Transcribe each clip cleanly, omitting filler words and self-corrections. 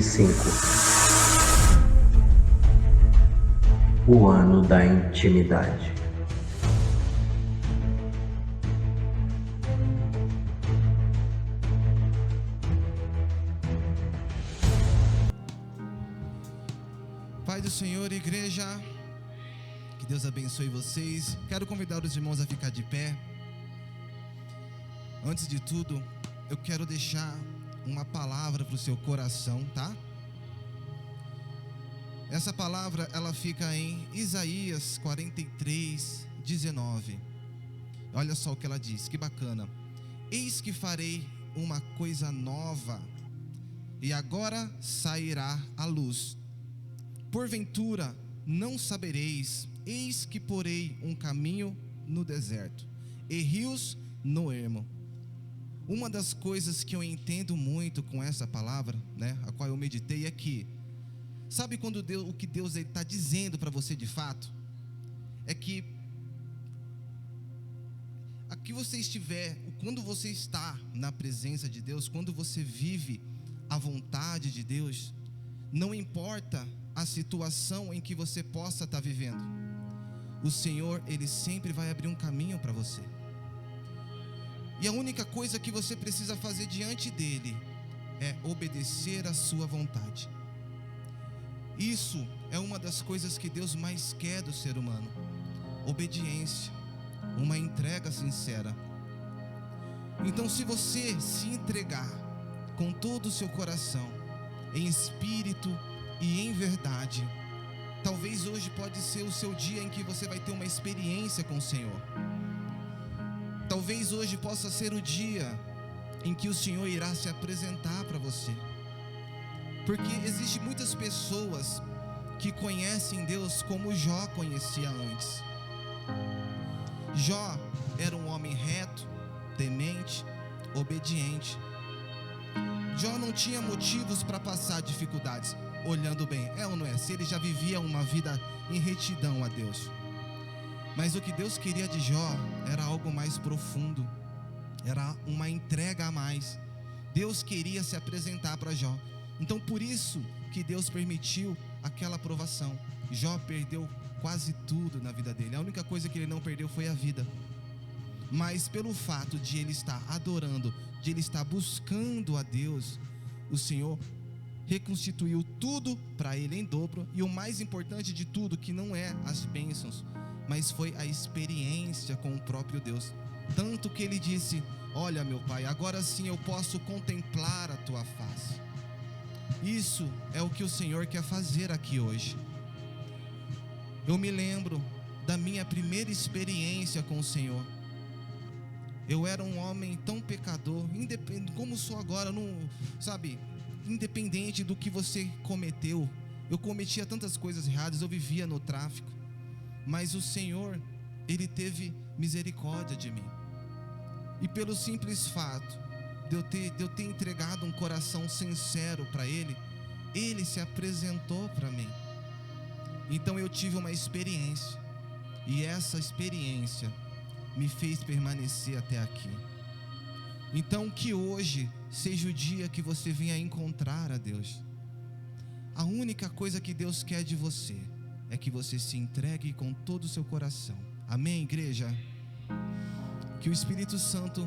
2025. O ano da intimidade. Pai do Senhor, igreja, que Deus abençoe vocês. Quero convidar os irmãos a ficar de pé. Antes de tudo, eu quero deixar uma palavra para o seu coração, tá? Essa palavra, ela fica em Isaías 43, 19. Olha só o que ela diz, que bacana. Eis que farei uma coisa nova, e agora sairá a luz. Porventura não sabereis, eis que porei um caminho no deserto, e rios no ermo. Uma das coisas que eu entendo muito com essa palavra, né, a qual eu meditei, é que, sabe quando o que Deus está dizendo para você de fato? É que aqui você estiver, quando você está na presença de Deus, quando você vive a vontade de Deus, não importa a situação em que você possa estar vivendo, o Senhor, Ele sempre vai abrir um caminho para você. E a única coisa que você precisa fazer diante dEle é obedecer a sua vontade. Isso é uma das coisas que Deus mais quer do ser humano: obediência, uma entrega sincera. Então, se você se entregar com todo o seu coração, em espírito e em verdade, talvez hoje pode ser o seu dia em que você vai ter uma experiência com o Senhor. Talvez hoje possa ser o dia em que o Senhor irá se apresentar para você. Porque existem muitas pessoas que conhecem Deus como Jó conhecia antes. Jó era um homem reto, temente, obediente. Jó não tinha motivos para passar dificuldades, olhando bem, é ou não é? Se ele já vivia uma vida em retidão a Deus. Mas o que Deus queria de Jó era algo mais profundo, era uma entrega a mais. Deus queria se apresentar para Jó. Então por isso que Deus permitiu aquela provação. Jó perdeu quase tudo na vida dele. A única coisa que ele não perdeu foi a vida. Mas pelo fato de ele estar adorando, de ele estar buscando a Deus, o Senhor reconstituiu tudo para ele em dobro. E o mais importante de tudo, que não é as bênçãos, mas foi a experiência com o próprio Deus. Tanto que ele disse: olha, meu pai, agora sim eu posso contemplar a tua face. Isso é o que o Senhor quer fazer aqui hoje. Eu me lembro da minha primeira experiência com o Senhor. Eu era um homem tão pecador, como sou agora, não, sabe, independente do que você cometeu. Eu cometia tantas coisas erradas, eu vivia no tráfico, mas o Senhor, Ele teve misericórdia de mim. E pelo simples fato de eu ter entregado um coração sincero para Ele, Ele se apresentou para mim. Então eu tive uma experiência, e essa experiência me fez permanecer até aqui. Então que hoje seja o dia que você venha encontrar a Deus. A única coisa que Deus quer de você é que você se entregue com todo o seu coração. Amém, igreja? Que o Espírito Santo,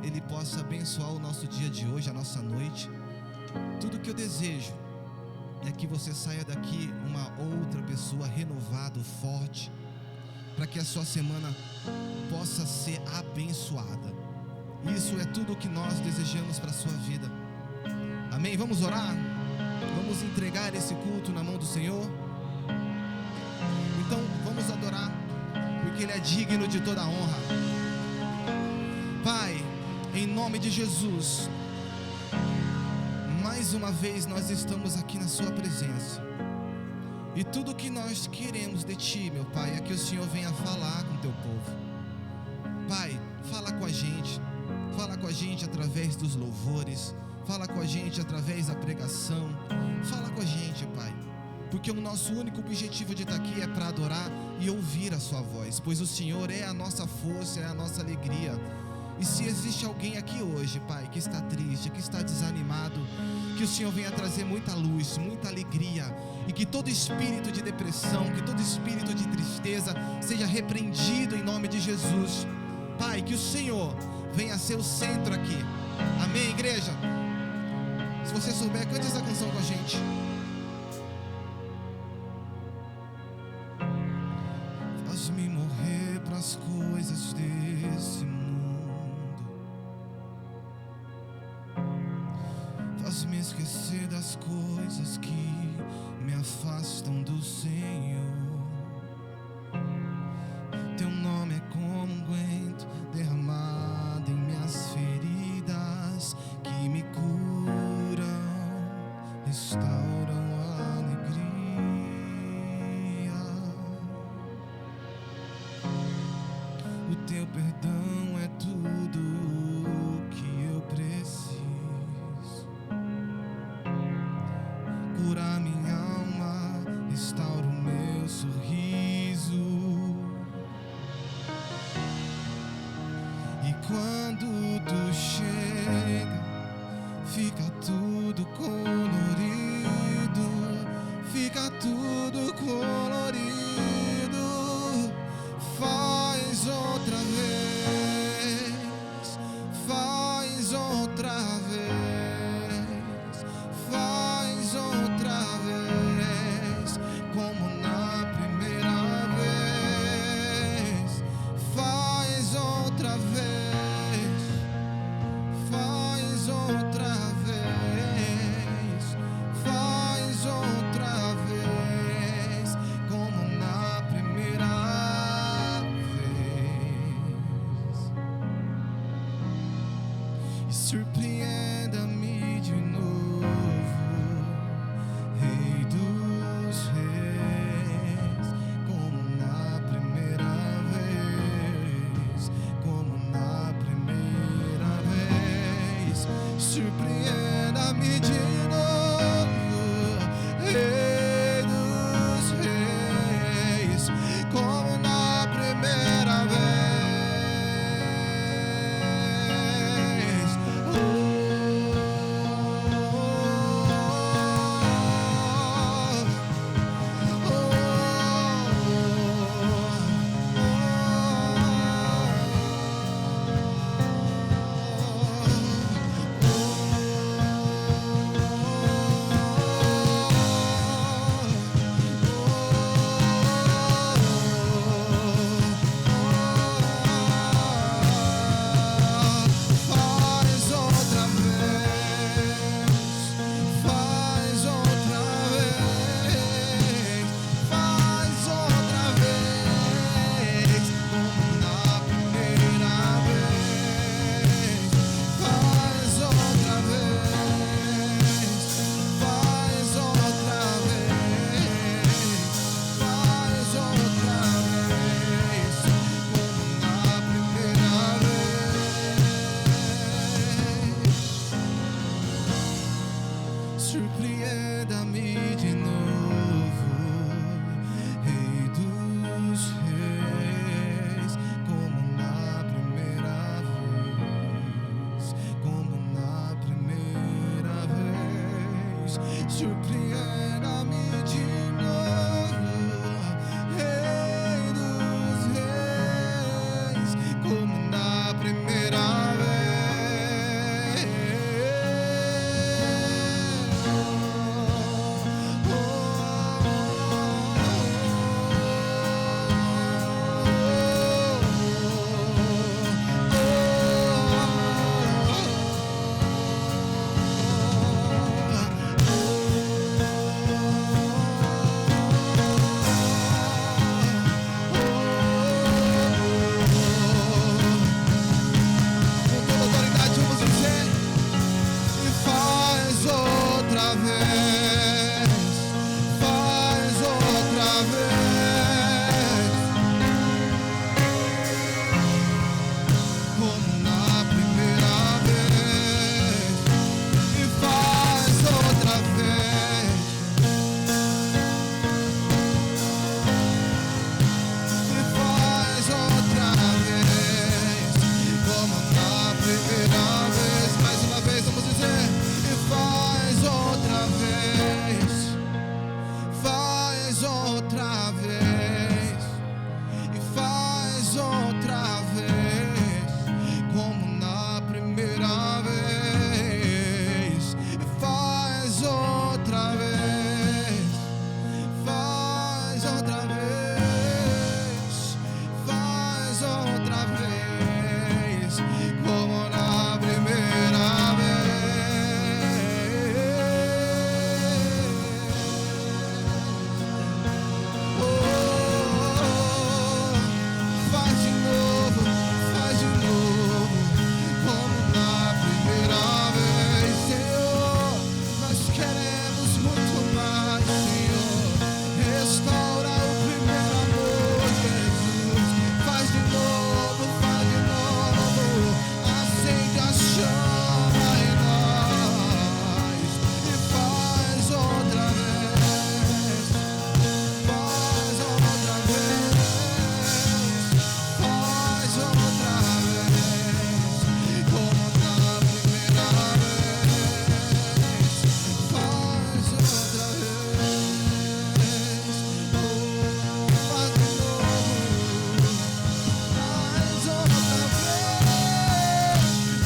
Ele possa abençoar o nosso dia de hoje, a nossa noite. Tudo que eu desejo é que você saia daqui uma outra pessoa renovado, forte, para que a sua semana possa ser abençoada. Isso é tudo o que nós desejamos para a sua vida. Amém? Vamos orar? Vamos entregar esse culto na mão do Senhor? Então vamos adorar, porque Ele é digno de toda a honra. Pai, em nome de Jesus, mais uma vez nós estamos aqui na sua presença, e tudo que nós queremos de Ti, meu Pai, é que o Senhor venha falar com o Teu povo. Pai, fala com a gente através dos louvores, fala com a gente através da pregação, fala com a gente, Pai, porque o nosso único objetivo de estar aqui é para adorar e ouvir a Sua voz, pois o Senhor é a nossa força, é a nossa alegria. E se existe alguém aqui hoje, Pai, que está triste, que está desanimado, que o Senhor venha trazer muita luz, muita alegria, e que todo espírito de depressão, que todo espírito de tristeza seja repreendido em nome de Jesus. Pai, que o Senhor venha ser o centro aqui. Amém, igreja? Se você souber, cante essa canção com a gente. Faz-me morrer pras coisas desse mundo, faz-me esquecer das coisas que me afastam do Senhor. Teu nome é como um unguento derramado em minhas feridas, que me curam, restauram a alegria. O teu perdão é tudo o que eu preciso. Cura minha alma, restaura o meu sorriso. E quando tu chega, fica tudo colorido, fica tudo colorido. Faz outra vez, faz outra vez, faz outra vez, como na primeira vez. Faz outra vez, faz outra vez, faz outra vez, como na primeira vez. E surpreenda-me de novo, Rei dos Reis, como na primeira vez, como na primeira vez. Surpreenda-me de novo, Rei dos Reis, como na primeira vez. Faz outra vez, faz outra vez, faz outra vez, como na primeira vez. Faz outra vez, faz outra vez, faz outra vez, como na primeira vez. Surpreenda-me de novo, Rei dos Reis, como na primeira vez, como na primeira vez. Surpreenda-me de novo, Rei dos Reis, como na primeira vez. outra vez, faz outra vez, faz outra vez, como na primeira vez. Oh, faz de novo, como na primeira vez, Senhor. Nós queremos muito mais, Senhor. Restaura o primeiro amor, Jesus. Faz de novo, acende a chama em nós e faz outra vez, faz outra vez, faz outra vez, como na primeira vez, faz outra vez, oh, faz de novo, faz outra vez,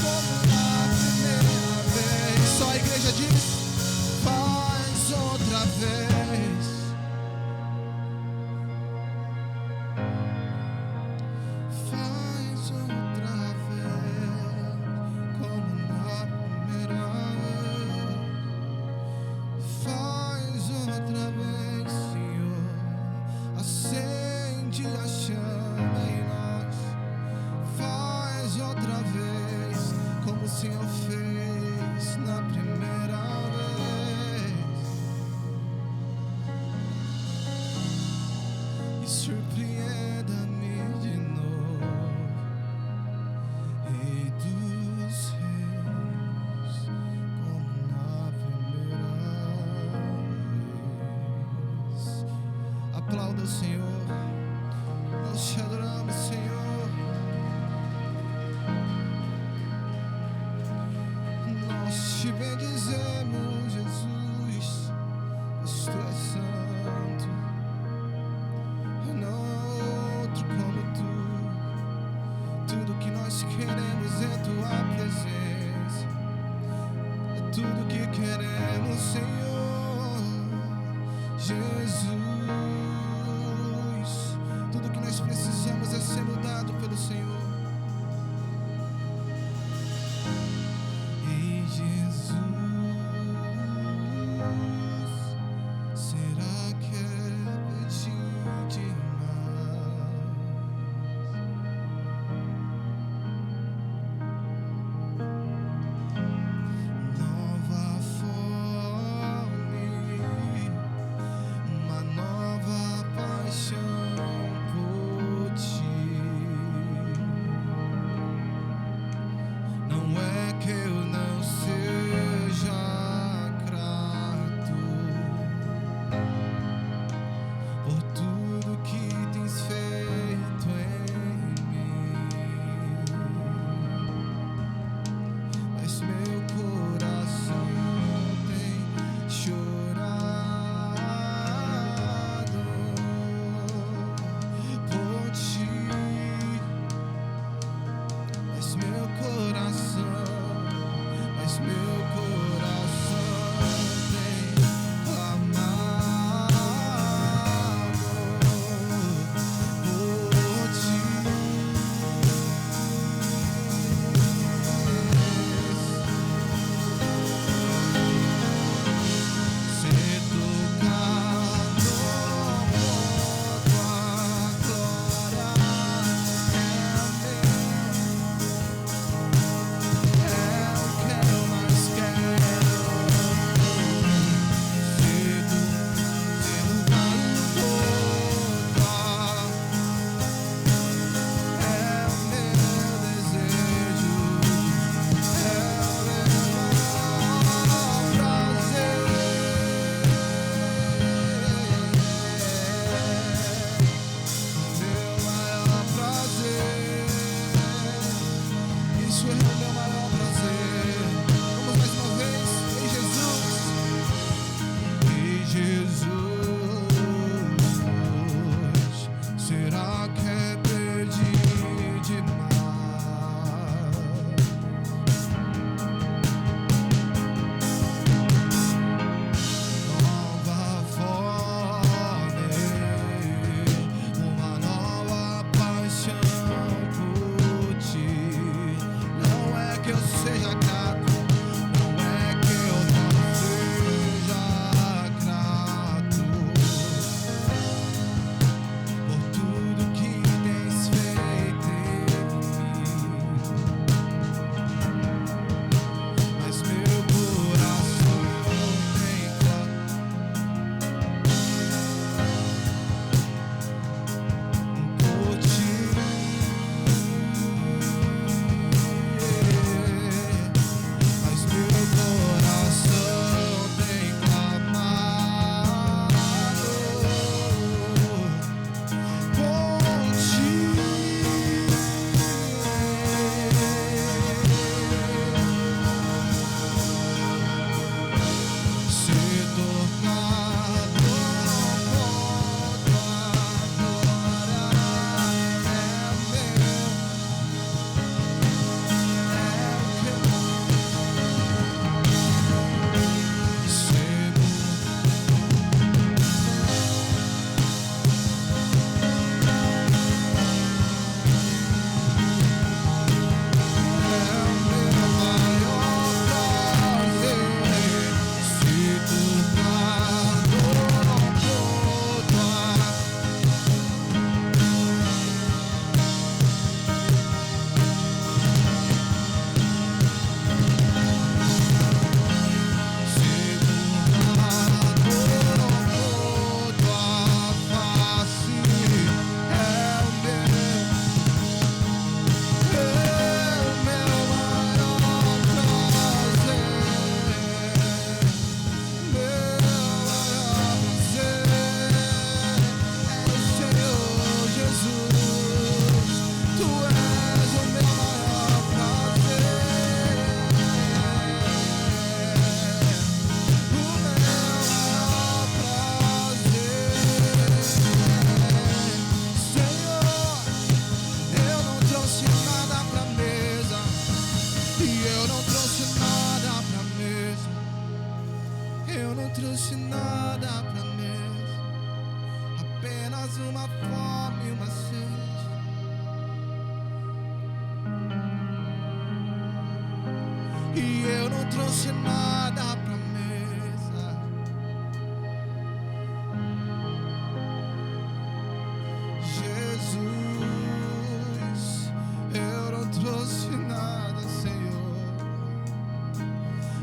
como na primeira vez. Só a igreja diz: faz outra vez. Faz outra vez, como na primeira vez. Faz outra vez, Senhor. Acende a chama em nós. Faz outra vez, como o Senhor fez na primeira vez. E surpreenda-me de novo, Rei dos Reis, como na primeira vez. Aplauda o Senhor, nós te adoramos, Senhor. Nós te bendizemos, Jesus, pois tu és santo. Não há outro como tu. Tudo que nós queremos é tua presença. É tudo que queremos, Senhor Jesus. Tudo que nós precisamos é ser mudado pelo Senhor. Ei, Jesus, será que é pedir demais? Nova fome, uma nova paixão por ti. Não é que eu não seja nada pra mesa, apenas uma fome e uma sede. E eu não trouxe nada pra mesa. Jesus, eu não trouxe nada, Senhor.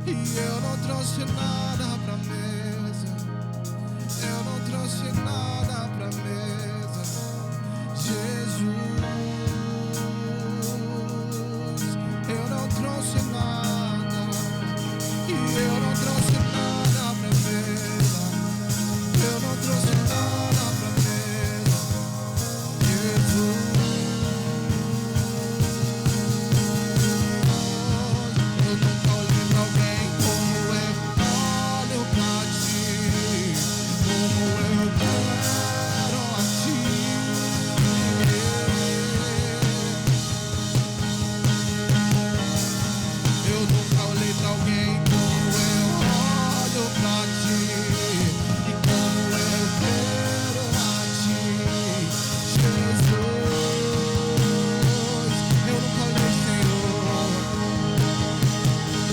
E eu não trouxe nada pra mesa. Eu não trouxe nada pra mesa. Jesus, eu não trouxe nada. E eu não trouxe nada pra mesa. Eu não trouxe nada pra mesa. Jesus, eu nunca olhei pra alguém como eu olho pra ti, como eu quero a ti. Eu nunca olhei pra alguém como eu olho pra ti e como eu quero a ti, Jesus. Eu nunca olhei, Senhor.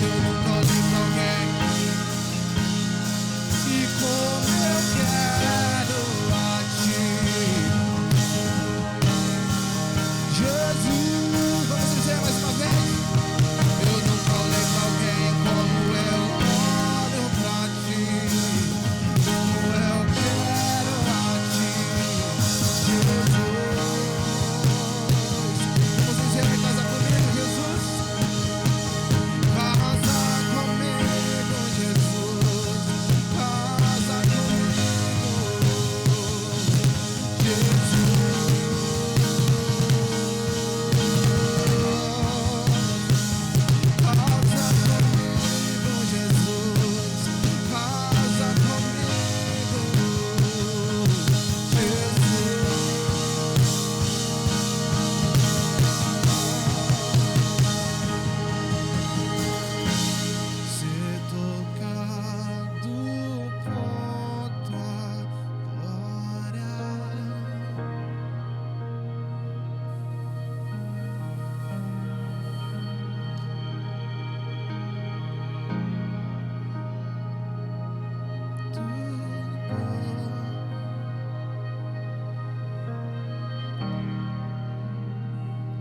Eu nunca olhei pra alguém e como eu quero a ti, Jesus. Vamos dizer mais uma vez. Eu nunca olhei pra alguém como eu olho pra ti, como eu quero a ti, Jesus. Vamos dizer, casa comigo, Jesus. Casa comigo, Jesus. Casa comigo, ser tocado por tua glória.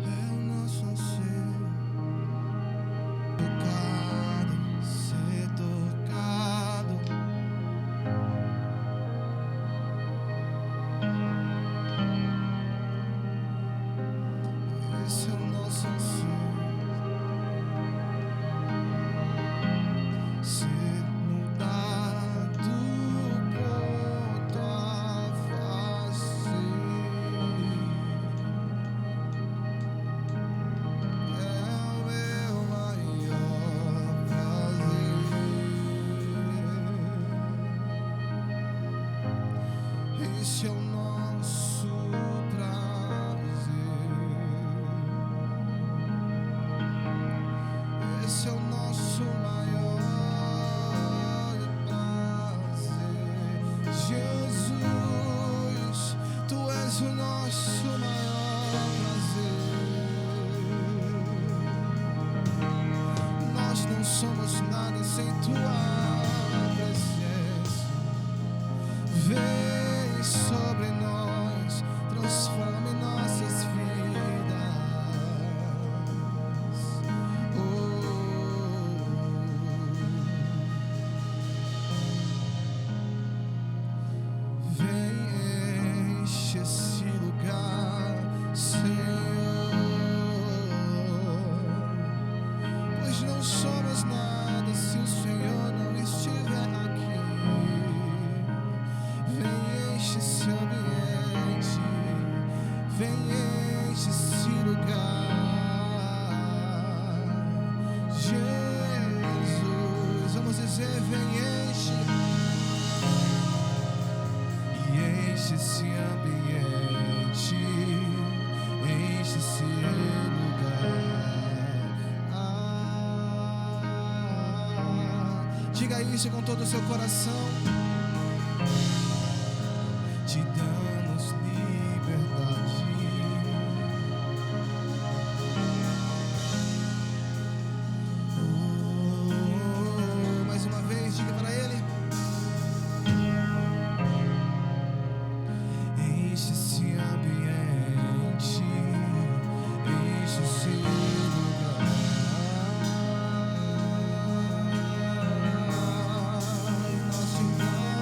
É o nosso anseio, tocado, ser tocado. Esse é o nosso anseio, ser mudado por tua face. É o meu maior prazer. Esse é o nosso prazer. Esse é o nosso maior prazer. Jesus, tu és o nosso maior prazer. Nós não somos nada sem tua presença. Vem sobre nós, transforme nossas vidas. Vem, enche esse lugar, Senhor, pois não somos nada se o Senhor não estiver aqui. Vem, enche esse ambiente, vem, enche esse lugar, Jesus. Vamos dizer, vem, enche. E enche esse ambiente, enche esse lugar. Diga isso com todo o seu coração. Te damos liberdade. Oh, mais uma vez, diga para Ele. Enche esse ambiente, enche esse lugar. Nós te damos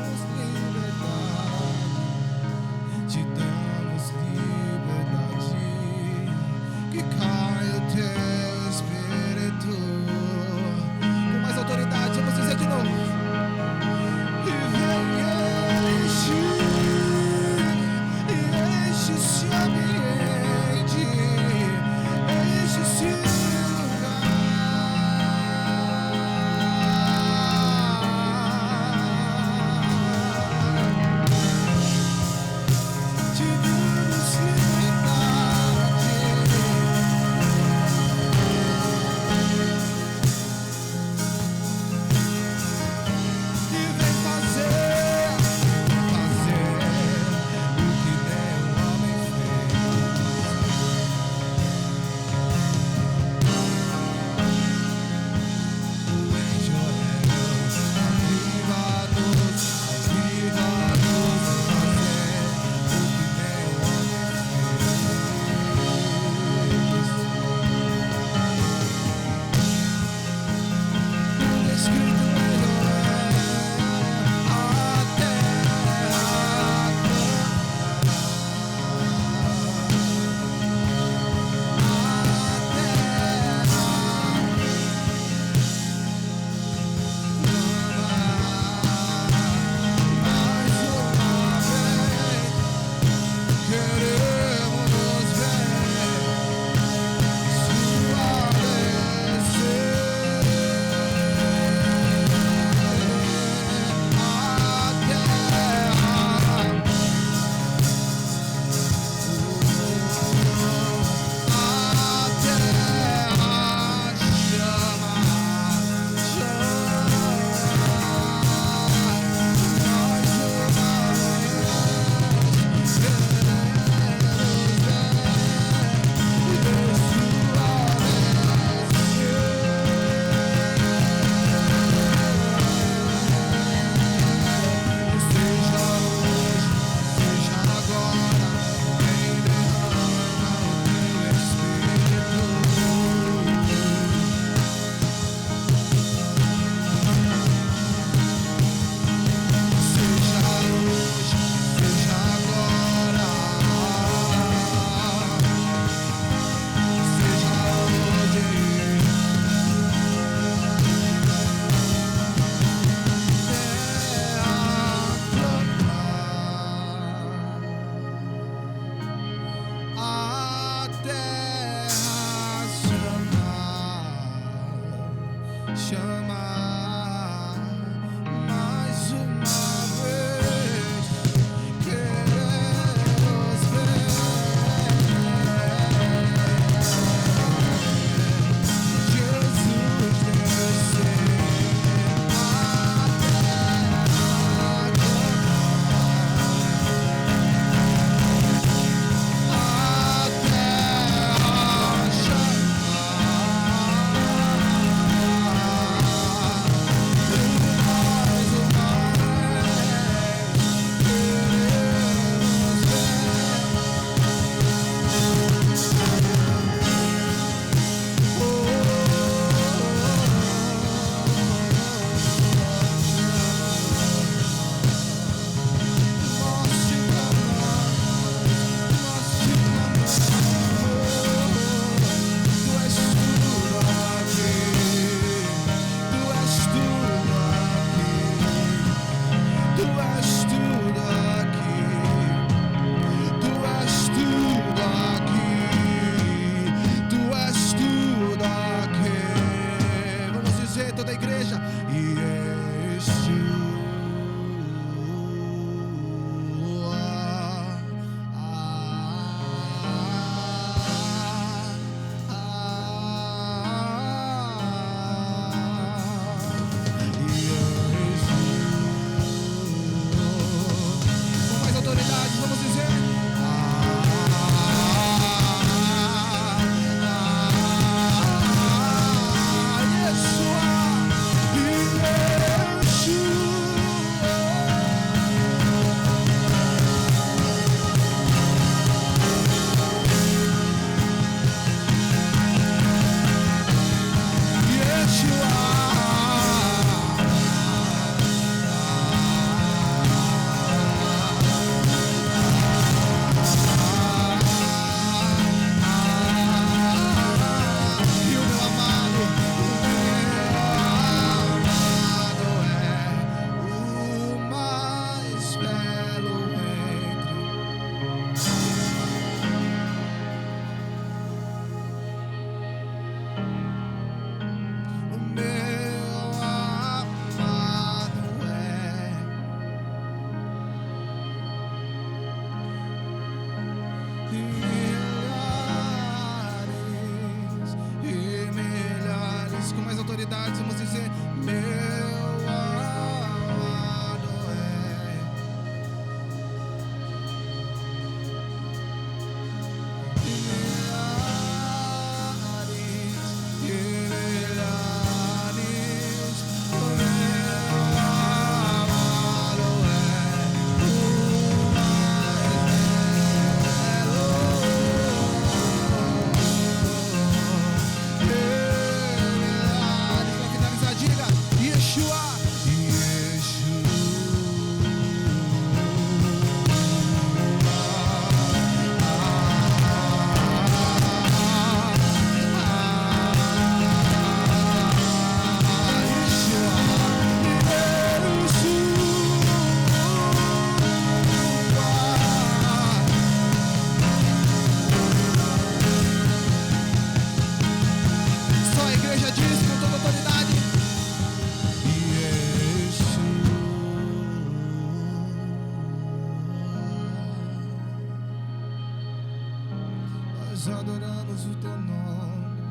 adoramos o teu nome,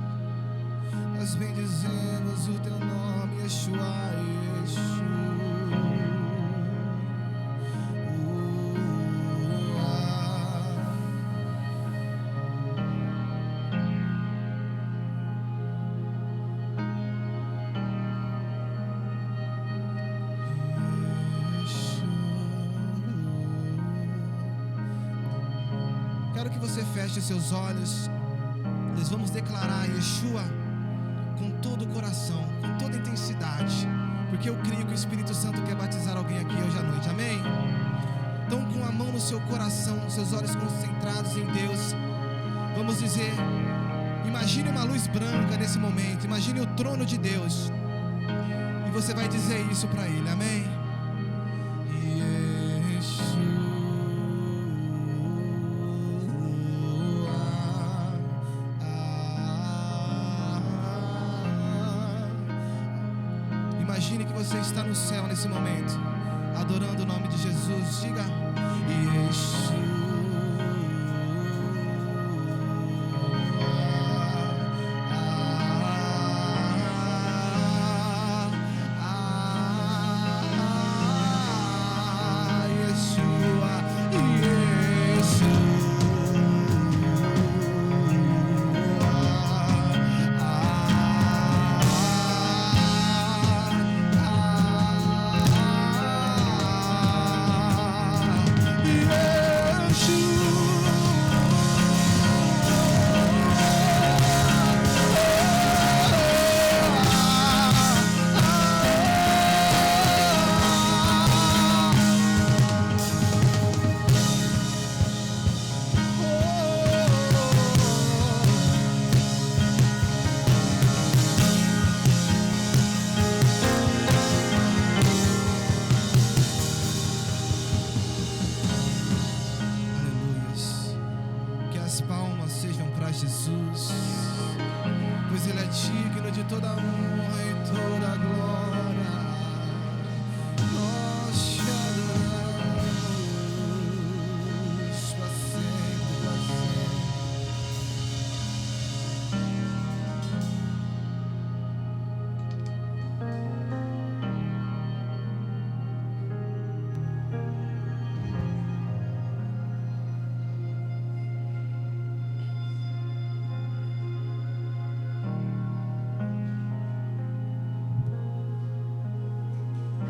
nós bendizemos o teu nome, Yeshua, Yeshua. Quero que você feche seus olhos. Nós vamos declarar Yeshua com todo o coração, com toda a intensidade, porque eu creio que o Espírito Santo quer batizar alguém aqui hoje à noite, amém? Então, com a mão no seu coração, seus olhos concentrados em Deus, vamos dizer: imagine uma luz branca nesse momento, imagine o trono de Deus, e você vai dizer isso para Ele, amém? Imagine que você está no céu nesse momento, adorando o nome de Jesus. Diga: Yeshua. Jesus, pois Ele é digno de toda honra e toda glória. Nós te adoramos para sempre, para sempre.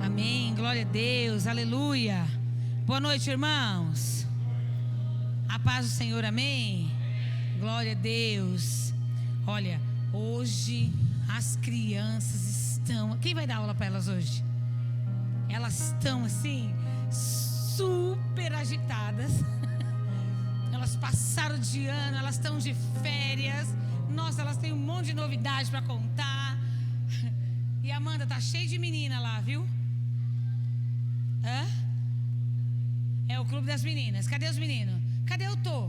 Amém, glória a Deus, aleluia. Boa noite, irmãos. A paz do Senhor, amém. Glória a Deus. Olha, hoje as crianças estão... Quem vai dar aula para elas hoje? Elas estão assim, super agitadas. Elas passaram de ano, elas estão de férias. Nossa, elas têm um monte de novidade para contar. E a Amanda tá cheia de menina lá, viu? Hã? É o clube das meninas. Cadê os meninos? Cadê o Tô?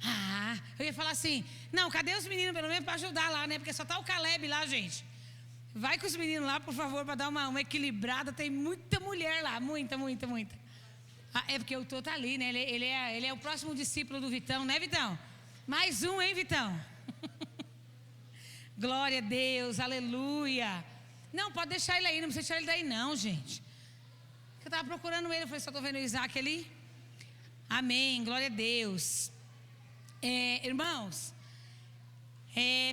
Ah, eu ia falar assim: não, cadê os meninos pelo menos para ajudar lá, né? Porque só tá o Caleb lá, gente. Vai com os meninos lá, por favor, para dar uma equilibrada. Tem muita mulher lá, muita. Ah, é porque o Tô tá ali, né? Ele é o próximo discípulo do Vitão, né, Vitão? Mais um, hein, Vitão? Glória a Deus, aleluia. Não, pode deixar ele aí, não precisa tirar ele daí não, gente. Eu estava procurando ele, eu falei: só estou vendo o Isaac ali. Amém, glória a Deus. Irmãos,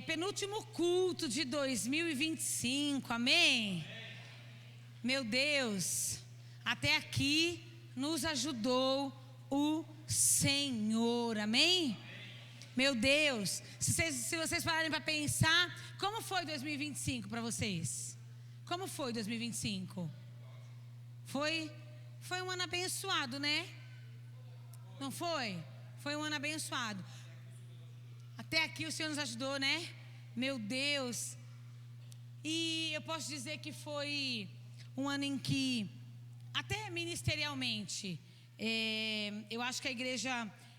penúltimo culto de 2025, amém? Meu Deus, até aqui nos ajudou o Senhor, amém? Meu Deus, se vocês pararem para pensar, como foi 2025 para vocês? Como foi 2025? Foi um ano abençoado, né? Não foi? Foi um ano abençoado. Até aqui o Senhor nos ajudou, né? Meu Deus. E eu posso dizer que foi um ano em que, até ministerialmente, eu acho que a igreja,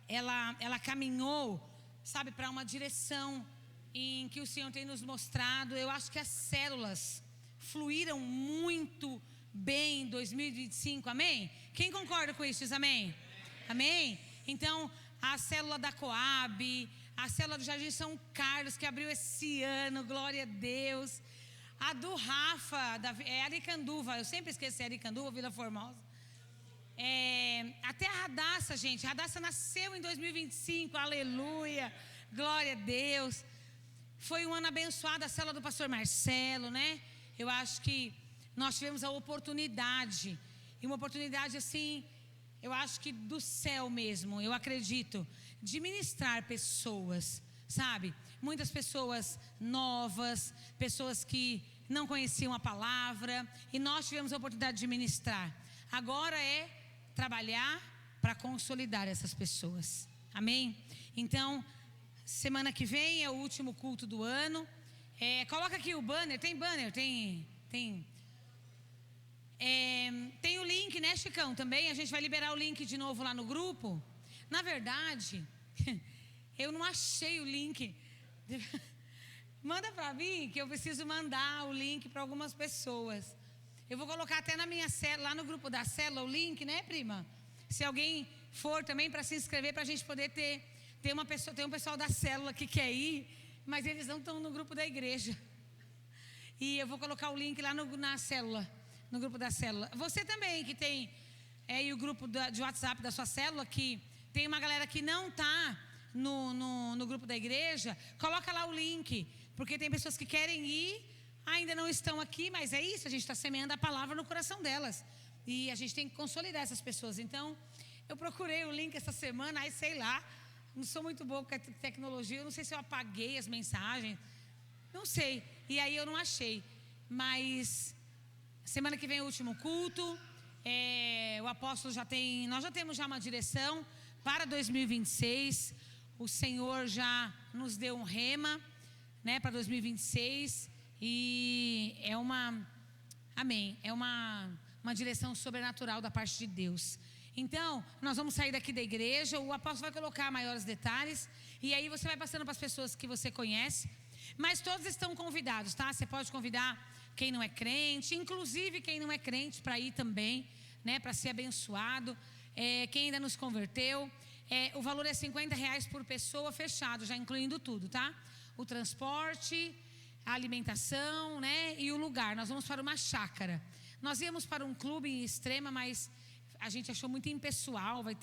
ela caminhou, sabe, para uma direção em que o Senhor tem nos mostrado. Eu acho que as células fluíram muito bem em 2025, amém? Quem concorda com isso, diz amém? Amém? Então, a célula da Coab, a célula do Jardim São Carlos, que abriu esse ano, glória a Deus. A do Rafa, é Aricanduva, eu sempre esqueço Aricanduva, Vila Formosa. Até a Radassa, gente. A Radassa nasceu em 2025, aleluia, glória a Deus. Foi um ano abençoado, a célula do pastor Marcelo, né? Eu acho que nós tivemos a oportunidade, e uma oportunidade assim, eu acho que do céu mesmo, eu acredito, de ministrar pessoas, sabe? Muitas pessoas novas, pessoas que não conheciam a palavra, e nós tivemos a oportunidade de ministrar. Agora é trabalhar para consolidar essas pessoas, amém? Então, semana que vem é o último culto do ano. Coloca aqui o banner, tem banner, tem o link, né, Chicão? Também a gente vai liberar o link de novo lá no grupo. Na verdade, eu não achei o link. Manda para mim que eu preciso mandar o link para algumas pessoas. Eu vou colocar até na minha célula, lá no grupo da célula, o link, né, prima? Se alguém for também para se inscrever, para a gente poder ter uma pessoa, tem um pessoal da célula que quer ir, mas eles não estão no grupo da igreja. E eu vou colocar o link lá na célula, no grupo da célula. Você também que tem aí o grupo de WhatsApp da sua célula, que tem uma galera que não está no grupo da igreja, coloca lá o link, porque tem pessoas que querem ir, ainda não estão aqui, mas é isso, a gente está semeando a palavra no coração delas. E a gente tem que consolidar essas pessoas. Então, eu procurei o link essa semana, aí sei lá, não sou muito boa com a tecnologia, eu não sei se eu apaguei as mensagens, não sei, e aí eu não achei. Mas semana que vem é o último culto, o apóstolo nós já temos uma direção para 2026, o Senhor já nos deu um rema, né, para 2026, e amém, é uma direção sobrenatural da parte de Deus. Então, nós vamos sair daqui da igreja, o apóstolo vai colocar maiores detalhes, e aí você vai passando para as pessoas que você conhece, mas todos estão convidados, tá? Você pode convidar quem não é crente, inclusive quem não é crente para ir também, né, para ser abençoado, quem ainda nos converteu. O valor é R$50 por pessoa, fechado, já incluindo tudo, tá? O transporte, a alimentação, né, e o lugar. Nós vamos para uma chácara. Nós íamos para um clube em Extrema, mas a gente achou muito impessoal, vai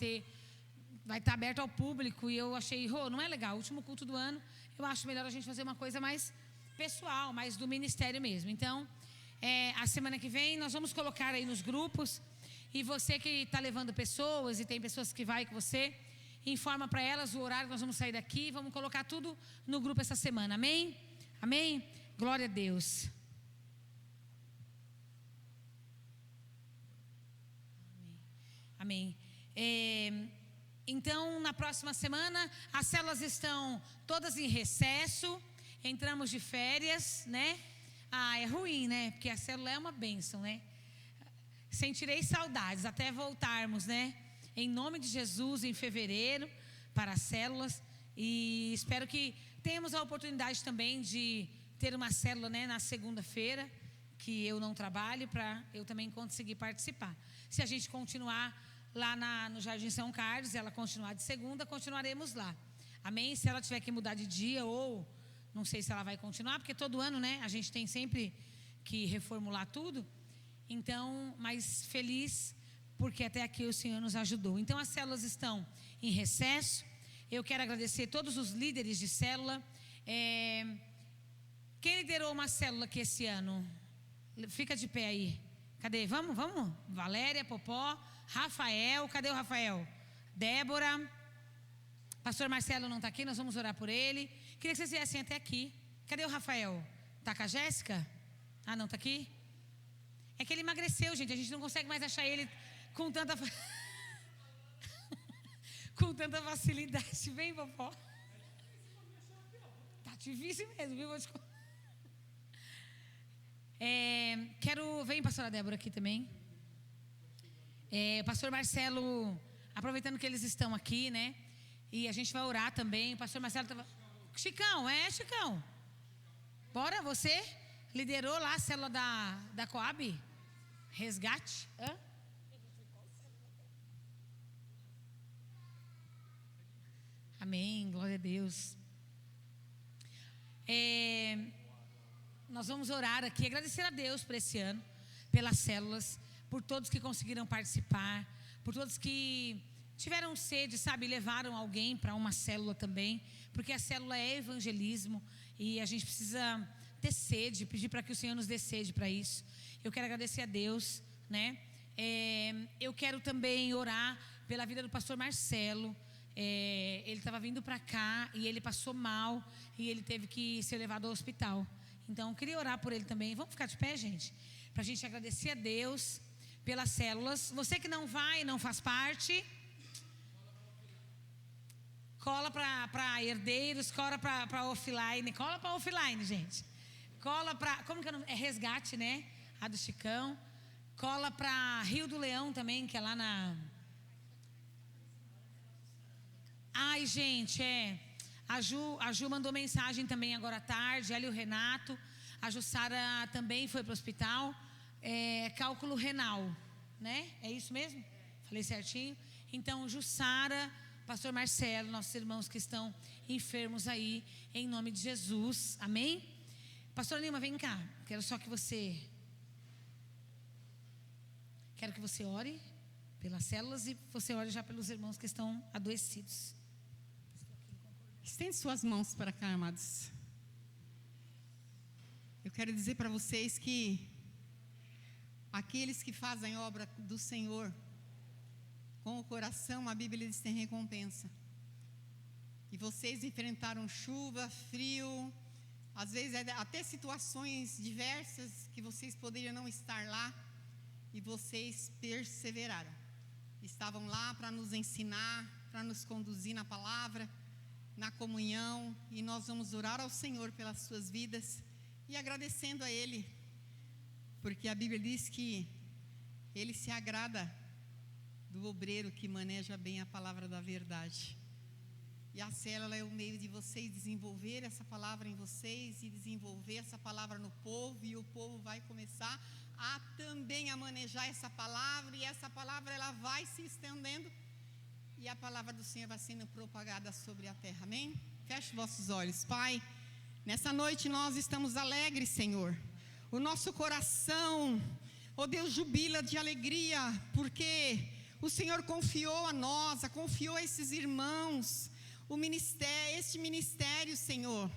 estar aberto ao público, e eu achei, não é legal, o último culto do ano, eu acho melhor a gente fazer uma coisa mais pessoal, mais do ministério mesmo. Então, a semana que vem, nós vamos colocar aí nos grupos, e você que está levando pessoas, e tem pessoas que vai com você, informa para elas o horário que nós vamos sair daqui, vamos colocar tudo no grupo essa semana, amém? Amém? Glória a Deus. Amém. Então, na próxima semana, as células estão todas em recesso, entramos de férias, né? É ruim, né? Porque a célula é uma bênção, né? Sentirei saudades até voltarmos, né? Em nome de Jesus, em fevereiro, para as células. E espero que tenhamos a oportunidade também de ter uma célula, né, na segunda-feira, que eu não trabalho, para eu também conseguir participar. Se a gente continuar lá no Jardim São Carlos, ela continuar de segunda, continuaremos lá. Amém? Se ela tiver que mudar de dia, ou não sei se ela vai continuar, porque todo ano, né, a gente tem sempre que reformular tudo. Então, mas feliz, porque até aqui o Senhor nos ajudou. Então, as células estão em recesso. Eu quero agradecer todos os líderes de célula. Quem liderou uma célula aqui esse ano? Fica de pé aí. Cadê? Vamos? Valéria, Popó, Rafael. Cadê o Rafael? Débora. Pastor Marcelo não está aqui, nós vamos orar por ele. Queria que vocês viessem até aqui. Cadê o Rafael? Está com a Jéssica? Não está aqui? É que ele emagreceu, gente. A gente não consegue mais achar ele com tanta com tanta facilidade. Vem, Popó. Tá difícil mesmo, viu? Vou te contar. Vem, pastora Débora aqui também. Pastor Marcelo, aproveitando que eles estão aqui, né? E a gente vai orar também. O pastor Marcelo estava. Chicão, Chicão. Bora, você liderou lá a célula da Coab? Resgate? Amém, glória a Deus. Nós vamos orar aqui, agradecer a Deus por esse ano, pelas células, por todos que conseguiram participar, por todos que tiveram sede, sabe, levaram alguém para uma célula também, porque a célula é evangelismo e a gente precisa ter sede, pedir para que o Senhor nos dê sede para isso. Eu quero agradecer a Deus, né? Eu quero também orar pela vida do pastor Marcelo. Ele estava vindo para cá e ele passou mal e ele teve que ser levado ao hospital. Então, eu queria orar por ele também. Vamos ficar de pé, gente? Para a gente agradecer a Deus pelas células. Você que não vai, não faz parte, cola para herdeiros, cola para offline. Cola para offline, gente. Cola para, como que é resgate, né? A do Chicão. Cola para Rio do Leão também, que é lá na... Ai, gente, a Ju mandou mensagem também agora à tarde, ela e o Renato. A Jussara também foi para o hospital, cálculo renal, né? É isso mesmo? Falei certinho? Então, Jussara, pastor Marcelo, nossos irmãos que estão enfermos aí, em nome de Jesus, amém? Pastora Nilma, vem cá, quero que você ore pelas células e você ore já pelos irmãos que estão adoecidos. Estende suas mãos para cá, amados. Eu quero dizer para vocês que aqueles que fazem obra do Senhor com o coração, a Bíblia diz, tem recompensa. E vocês enfrentaram chuva, frio, às vezes até situações diversas que vocês poderiam não estar lá, e vocês perseveraram. Estavam lá para nos ensinar, para nos conduzir na palavra, na comunhão, e nós vamos orar ao Senhor pelas suas vidas e agradecendo a Ele, porque a Bíblia diz que Ele se agrada do obreiro que maneja bem a palavra da verdade. E a célula é o meio de vocês desenvolver essa palavra em vocês e desenvolver essa palavra no povo, e o povo vai começar a também a manejar essa palavra, e essa palavra ela vai se estendendo e a palavra do Senhor vai sendo propagada sobre a terra, amém? Feche vossos olhos. Pai, nessa noite nós estamos alegres, Senhor, o nosso coração, ó Deus, jubila de alegria, porque o Senhor confiou a nós, confiou a esses irmãos, este ministério, Senhor,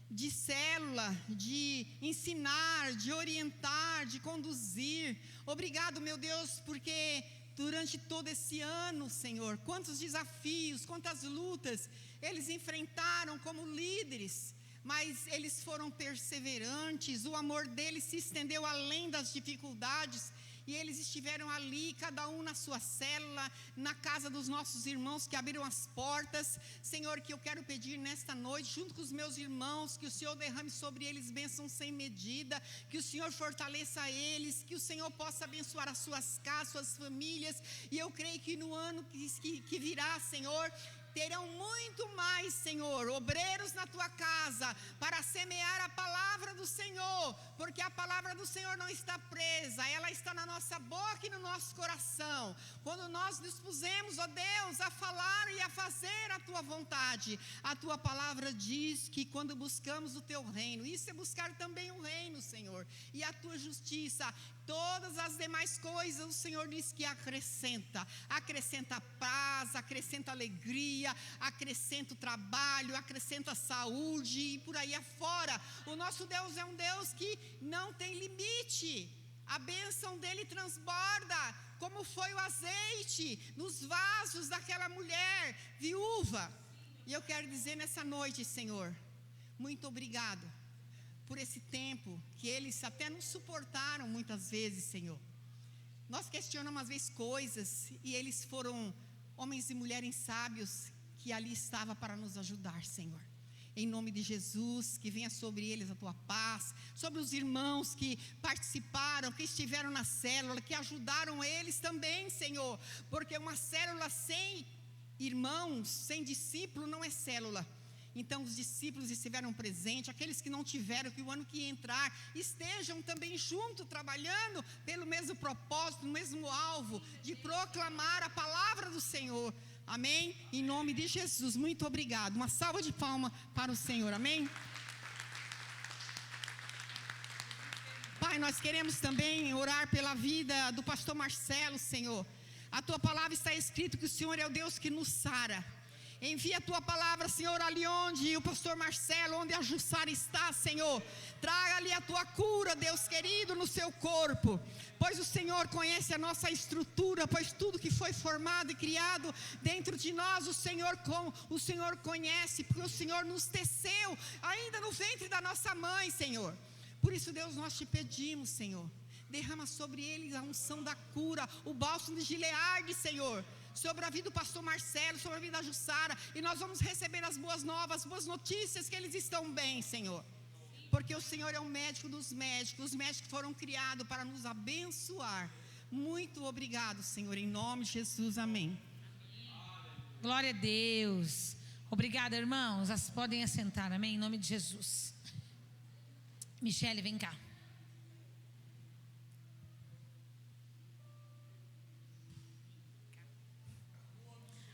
de célula, de ensinar, de orientar, de conduzir. Obrigado, meu Deus, porque durante todo esse ano, Senhor, quantos desafios, quantas lutas eles enfrentaram como líderes, mas eles foram perseverantes, o amor deles se estendeu além das dificuldades, e eles estiveram ali, cada um na sua célula, na casa dos nossos irmãos que abriram as portas. Senhor, que eu quero pedir nesta noite, junto com os meus irmãos, que o Senhor derrame sobre eles bênçãos sem medida, que o Senhor fortaleça eles, que o Senhor possa abençoar as suas casas, suas famílias, e eu creio que no ano que virá, Senhor, terão muito mais, Senhor, obreiros na tua casa, para semear a palavra do Senhor, porque a palavra do Senhor não está presa, ela está na nossa boca e no nosso coração. Quando nós nos pusemos, ó Deus, a falar e a fazer a tua vontade, a tua palavra diz que quando buscamos o teu reino, isso é buscar também o reino, Senhor, e a tua justiça, todas as demais coisas o Senhor diz que acrescenta paz, acrescenta alegria, acrescenta o trabalho, acrescenta saúde e por aí afora. O nosso Deus é um Deus que não tem limite, a bênção dele transborda, como foi o azeite nos vasos daquela mulher viúva. E eu quero dizer nessa noite, Senhor, muito obrigado por esse tempo que eles até nos suportaram muitas vezes, Senhor. Nós questionamos às vezes coisas, e eles foram homens e mulheres sábios que ali estavam para nos ajudar, Senhor. Em nome de Jesus, que venha sobre eles a tua paz, sobre os irmãos que participaram, que estiveram na célula, que ajudaram eles também, Senhor, porque uma célula sem irmãos, sem discípulo, não é célula. Então os discípulos estiveram presentes, aqueles que não tiveram, que o ano que entrar estejam também juntos, trabalhando pelo mesmo propósito, no mesmo alvo, de proclamar a palavra do Senhor. Amém? Em nome de Jesus, muito obrigado. Uma salva de palmas para o Senhor, amém? Pai, nós queremos também orar pela vida do pastor Marcelo, Senhor. A tua palavra está escrito que o Senhor é o Deus que nos sara. Envia a tua palavra, Senhor, ali onde o pastor Marcelo, onde a Jussara está, Senhor. Traga ali a tua cura, Deus querido, no seu corpo. Pois o Senhor conhece a nossa estrutura, pois tudo que foi formado e criado dentro de nós, o Senhor conhece, porque o Senhor nos teceu ainda no ventre da nossa mãe, Senhor. Por isso, Deus, nós te pedimos, Senhor, derrama sobre eles a unção da cura, o bálsamo de Gileade, Senhor, sobre a vida do pastor Marcelo, sobre a vida da Jussara, e nós vamos receber as boas novas, as boas notícias que eles estão bem, Senhor, porque o Senhor é o médico dos médicos, os médicos foram criados para nos abençoar. Muito obrigado, Senhor, em nome de Jesus, amém. Glória a Deus. Obrigada, irmãos. Podem assentar, amém, em nome de Jesus. Michele, vem cá.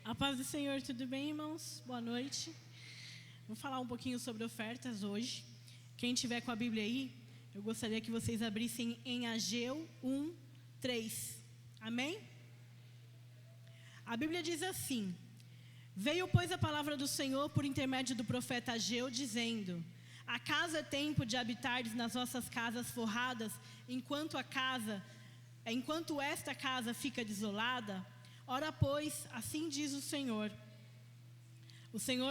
A paz do Senhor, tudo bem, irmãos? Boa noite. Vou falar um pouquinho sobre ofertas hoje. Quem tiver com a Bíblia aí, eu gostaria que vocês abrissem em Ageu 1:3. Amém? A Bíblia diz assim: Veio, pois, a palavra do Senhor por intermédio do profeta Ageu, dizendo: Acaso é tempo de habitardes nas vossas casas forradas, enquanto esta casa fica desolada? Ora, pois, assim diz o Senhor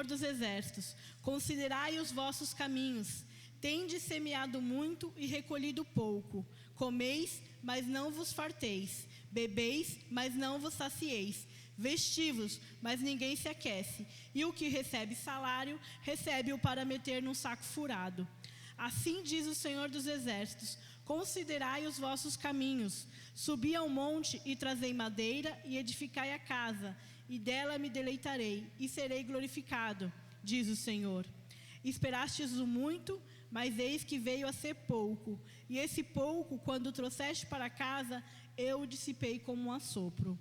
dos exércitos: considerai os vossos caminhos, tendes semeado muito e recolhido pouco, comeis, mas não vos farteis, bebeis, mas não vos sacieis, vestivos, mas ninguém se aquece, e o que recebe salário, recebe-o para meter num saco furado. Assim diz o Senhor dos exércitos: considerai os vossos caminhos, subi ao monte e trazei madeira e edificai a casa, e dela me deleitarei e serei glorificado, diz o Senhor. Esperastes o muito, mas eis que veio a ser pouco, e esse pouco, quando o trouxeste para casa, eu o dissipei como um assopro.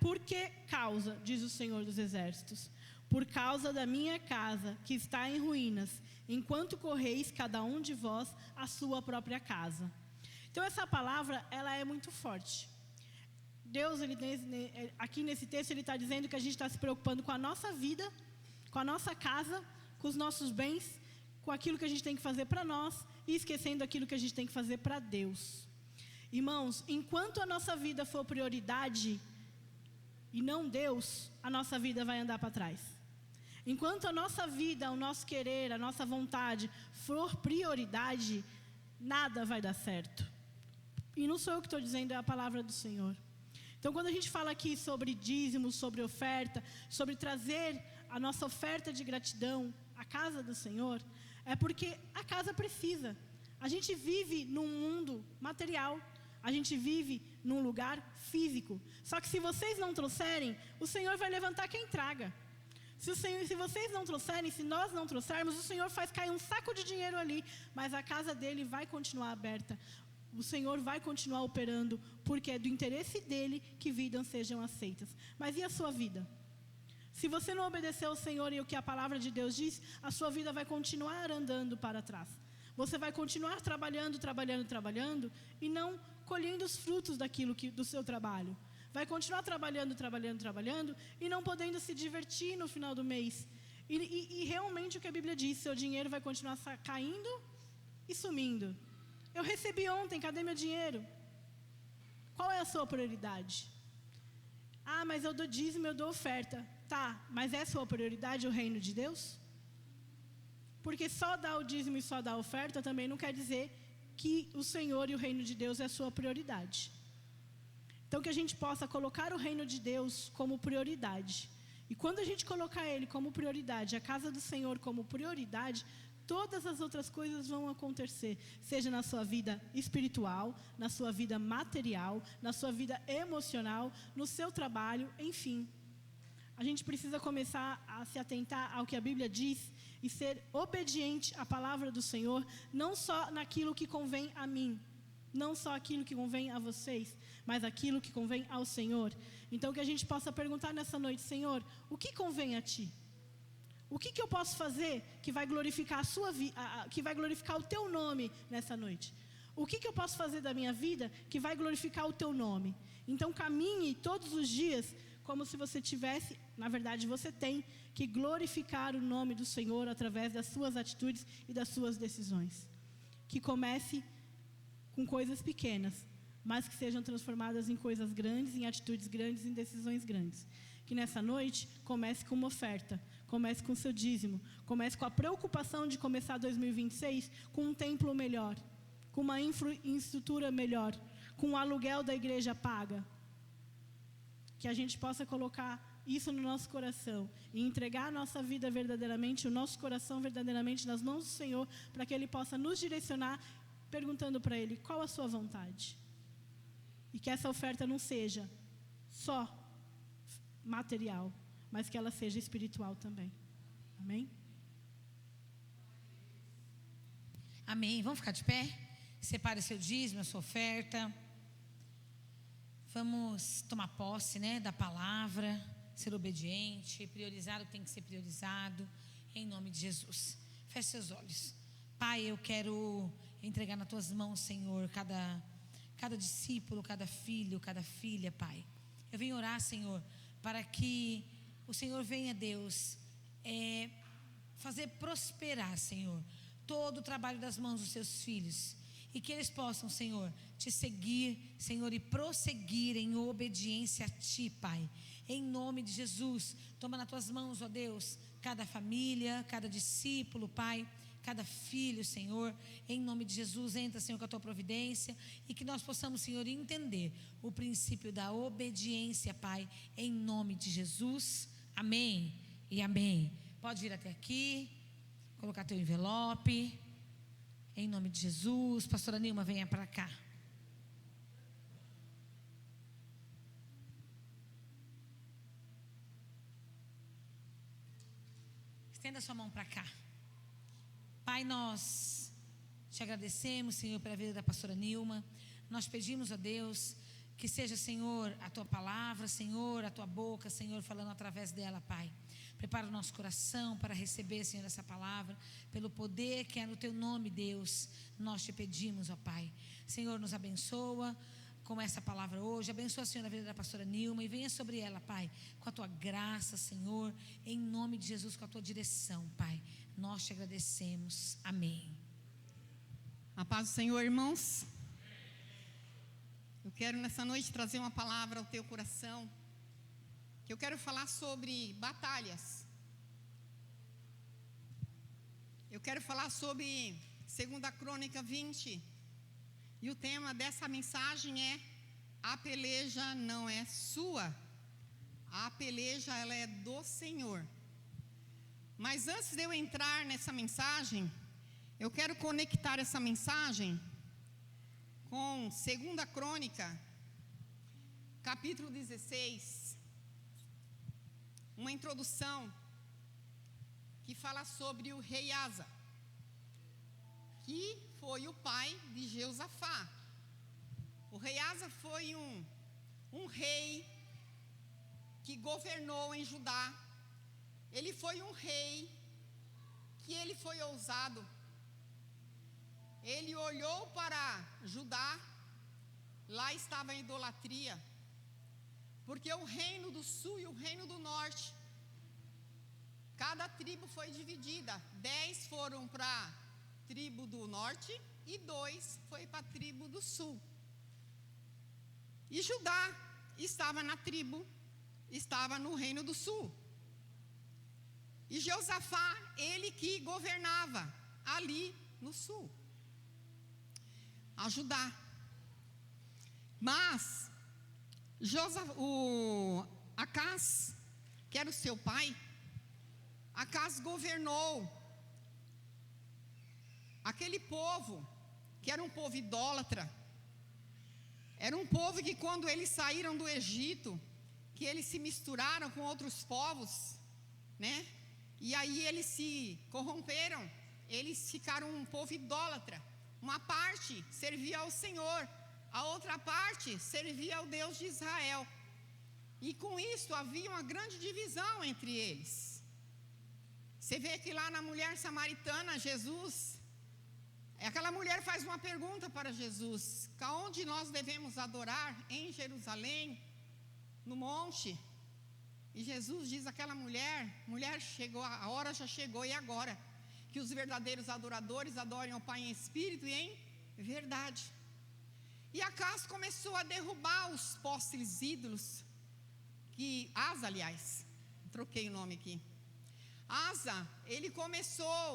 Por que causa, diz o Senhor dos exércitos? Por causa da minha casa, que está em ruínas, enquanto correis cada um de vós a sua própria casa. Então essa palavra, ela é muito forte. Deus, aqui nesse texto, Ele está dizendo que a gente está se preocupando com a nossa vida, com a nossa casa, com os nossos bens, com aquilo que a gente tem que fazer para nós, e esquecendo aquilo que a gente tem que fazer para Deus. Irmãos, enquanto a nossa vida for prioridade e não Deus, a nossa vida vai andar para trás. Enquanto a nossa vida, o nosso querer, a nossa vontade for prioridade, nada vai dar certo. E não sou eu que estou dizendo, é a palavra do Senhor. Então, quando a gente fala aqui sobre dízimo, sobre oferta, sobre trazer a nossa oferta de gratidão à casa do Senhor, é porque a casa precisa. A gente vive num mundo material, a gente vive num lugar físico. Só que se vocês não trouxerem, o Senhor vai levantar quem traga. Se vocês não trouxerem, se nós não trouxermos, o Senhor faz cair um saco de dinheiro ali, mas a casa dele vai continuar aberta. O Senhor vai continuar operando, porque é do interesse dele que vidas sejam aceitas. Mas e a sua vida? Se você não obedecer ao Senhor e o que a palavra de Deus diz, a sua vida vai continuar andando para trás. Você vai continuar trabalhando e não colhendo os frutos do seu trabalho. Vai continuar trabalhando e não podendo se divertir no final do mês. E realmente o que a Bíblia diz, seu dinheiro vai continuar caindo e sumindo. Eu recebi ontem, cadê meu dinheiro? Qual é a sua prioridade? Ah, mas eu dou dízimo, eu dou oferta. Tá, mas é a sua prioridade o reino de Deus? Porque só dar o dízimo e só dar a oferta também não quer dizer que o Senhor e o reino de Deus é a sua prioridade. Então que a gente possa colocar o reino de Deus como prioridade. E quando a gente colocar ele como prioridade, a casa do Senhor como prioridade, todas as outras coisas vão acontecer, seja na sua vida espiritual, na sua vida material, na sua vida emocional, no seu trabalho, enfim. A gente precisa começar a se atentar ao que a Bíblia diz e ser obediente à palavra do Senhor, não só naquilo que convém a mim, não só aquilo que convém a vocês, mas aquilo que convém ao Senhor. Então que a gente possa perguntar nessa noite: Senhor, o que convém a Ti? O que eu posso fazer que vai glorificar a sua que vai glorificar o Teu nome nessa noite? O que eu posso fazer da minha vida que vai glorificar o Teu nome? Então caminhe todos os dias como se você tivesse, na verdade você tem, que glorificar o nome do Senhor através das suas atitudes e das suas decisões. Que comece com coisas pequenas, mas que sejam transformadas em coisas grandes, em atitudes grandes, em decisões grandes. Que nessa noite comece com uma oferta, comece com o seu dízimo, comece com a preocupação de começar 2026 com um templo melhor, com uma infraestrutura melhor, com o aluguel da igreja paga. Que a gente possa colocar isso no nosso coração e entregar a nossa vida verdadeiramente, o nosso coração verdadeiramente nas mãos do Senhor, para que Ele possa nos direcionar, perguntando para Ele qual a sua vontade. E que essa oferta não seja só material, mas que ela seja espiritual também. Amém? Amém. Vamos ficar de pé? Separe seu dízimo, a sua oferta. Vamos tomar posse, da palavra, ser obediente, priorizar o que tem que ser priorizado, em nome de Jesus. Feche seus olhos. Pai, eu quero entregar nas tuas mãos, Senhor, cada discípulo, cada filho, cada filha, Pai. Eu venho orar, Senhor, para que o Senhor venha, Deus, fazer prosperar, Senhor, todo o trabalho das mãos dos seus filhos. E que eles possam, Senhor, te seguir, Senhor, e prosseguir em obediência a Ti, Pai. Em nome de Jesus, toma nas Tuas mãos, ó Deus, cada família, cada discípulo, Pai, cada filho, Senhor. Em nome de Jesus, entra, Senhor, com a Tua providência. E que nós possamos, Senhor, entender o princípio da obediência, Pai. Em nome de Jesus, amém e amém. Pode vir até aqui, colocar teu envelope. Em nome de Jesus. Pastora Nilma, venha para cá. Estenda sua mão para cá. Pai, nós te agradecemos, Senhor, pela vida da pastora Nilma. Nós pedimos a Deus que seja, Senhor, a Tua palavra, Senhor, a Tua boca, Senhor, falando através dela, Pai. Prepara o nosso coração para receber, Senhor, essa palavra, pelo poder que é no Teu nome, Deus, nós te pedimos, ó Pai. Senhor, nos abençoa com essa palavra hoje, abençoa, Senhor, a vida da pastora Nilma e venha sobre ela, Pai, com a Tua graça, Senhor, em nome de Jesus, com a Tua direção, Pai. Nós te agradecemos, amém. A paz do Senhor, irmãos. Eu quero nessa noite trazer uma palavra ao teu coração, que eu quero falar sobre batalhas. Eu quero falar sobre 2 Crônica 20. E o tema dessa mensagem é: a peleja não é sua, a peleja ela é do Senhor. Mas antes de eu entrar nessa mensagem, eu quero conectar essa mensagem com 2 Crônica, capítulo 16. Uma introdução que fala sobre o rei Asa, que foi o pai de Jeosafá. O rei Asa foi um rei que governou em Judá. Ele foi um rei que ele foi ousado. Ele olhou para Judá, lá estava a idolatria, porque o reino do sul e o reino do norte, cada tribo foi dividida. 10 foram para a tribo do norte e 2 foi para a tribo do sul. E Judá estava estava no reino do sul. E Jeosafá, ele que governava ali no sul, a Judá. Mas Acás, que era o seu pai, Acás governou aquele povo, que era um povo idólatra. Era um povo que quando eles saíram do Egito, que eles se misturaram com outros povos, e aí eles se corromperam, eles ficaram um povo idólatra. Uma parte servia ao Senhor, a outra parte servia ao Deus de Israel. E com isso havia uma grande divisão entre eles. Você vê que lá na mulher samaritana, Jesus, aquela mulher faz uma pergunta para Jesus: aonde nós devemos adorar? Em Jerusalém, no monte? E Jesus diz àquela mulher: mulher, chegou, a hora já chegou, e agora? Que os verdadeiros adoradores adorem ao Pai em espírito e em verdade. E Acaz começou a derrubar os postes ídolos, Asa, aliás, troquei o nome aqui. Asa, ele começou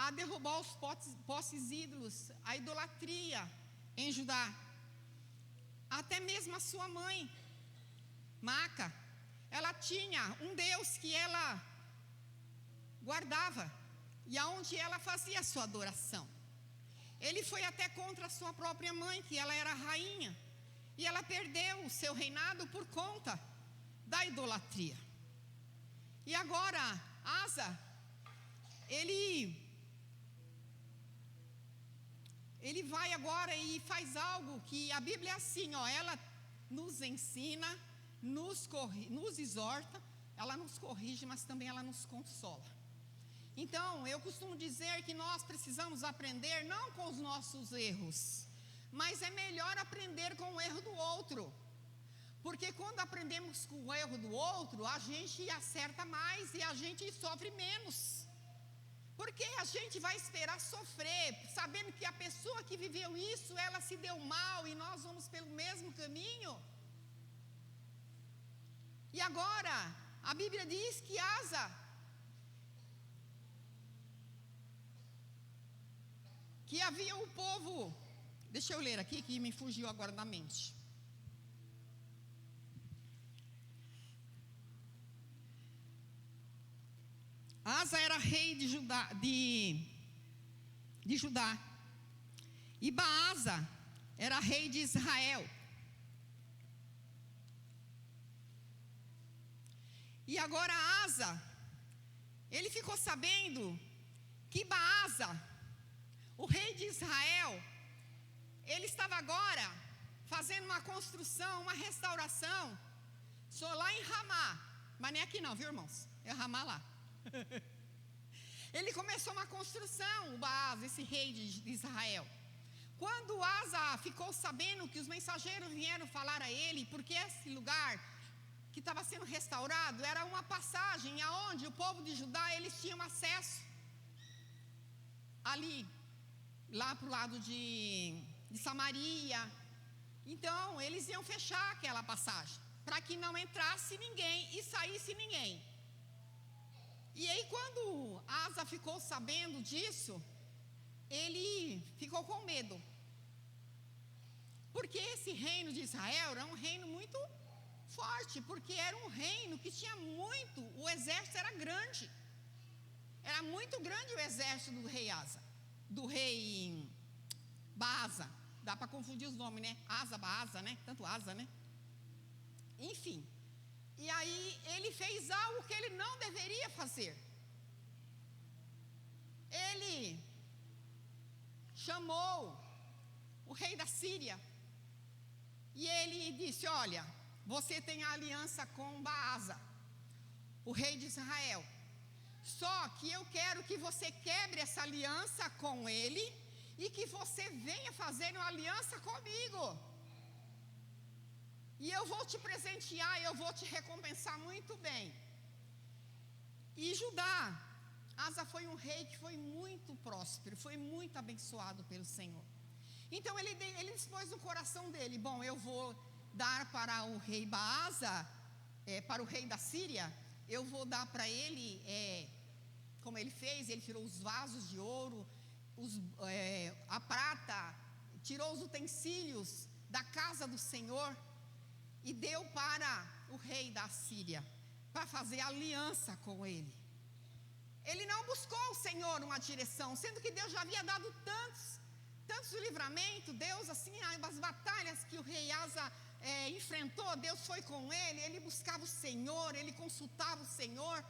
a derrubar os postes ídolos, a idolatria em Judá. Até mesmo a sua mãe, Maaca, ela tinha um Deus que ela guardava e aonde ela fazia a sua adoração. Ele foi até contra a sua própria mãe, que ela era rainha, e ela perdeu o seu reinado por conta da idolatria. E agora, Asa, ele vai agora e faz algo que a Bíblia é assim, ela nos ensina, nos exorta, ela nos corrige, mas também ela nos consola. Então, eu costumo dizer que nós precisamos aprender não com os nossos erros, mas é melhor aprender com o erro do outro. Porque quando aprendemos com o erro do outro, a gente acerta mais e a gente sofre menos. Porque a gente vai esperar sofrer, sabendo que a pessoa que viveu isso, ela se deu mal e nós vamos pelo mesmo caminho. E agora, a Bíblia diz que Asa, que havia um povo, deixa eu ler aqui que me fugiu agora da mente. Asa era rei de Judá, e Baasa era rei de Israel. E agora Asa, ele ficou sabendo que Baasa, o rei de Israel, ele estava agora fazendo uma construção, uma restauração, só lá em Ramá, mas nem aqui não, viu, irmãos? É Ramá lá. Ele começou uma construção, o Baasa, esse rei de Israel. Quando Asa ficou sabendo que os mensageiros vieram falar a ele, porque esse lugar que estava sendo restaurado era uma passagem aonde o povo de Judá, eles tinham acesso ali, lá para o lado de Samaria. Então eles iam fechar aquela passagem para que não entrasse ninguém e saísse ninguém. E aí quando Asa ficou sabendo disso, ele ficou com medo, porque esse reino de Israel era um reino muito forte, porque era um reino que tinha muito, o exército era grande, era muito grande o exército do rei Asa, do rei Baasa, dá para confundir os nomes, né? Asa, Baasa, né? Tanto Asa, né? Enfim, e aí ele fez algo que ele não deveria fazer. Ele chamou o rei da Síria e ele disse: olha, você tem a aliança com Baasa, o rei de Israel, só que eu quero que você quebre essa aliança com ele e que você venha fazer uma aliança comigo. E eu vou te presentear, eu vou te recompensar muito bem. E Judá, Asa foi um rei que foi muito próspero, foi muito abençoado pelo Senhor. Então ele dispôs no coração dele: bom, eu vou dar para o rei Baasa, para o rei da Síria, eu vou dar para ele, como ele fez, ele tirou os vasos de ouro, a prata, tirou os utensílios da casa do Senhor e deu para o rei da Síria, para fazer aliança com ele. Ele não buscou o Senhor uma direção, sendo que Deus já havia dado tantos livramentos. Deus, assim, as batalhas que o rei Asa enfrentou, Deus foi com ele, ele buscava o Senhor, ele consultava o Senhor.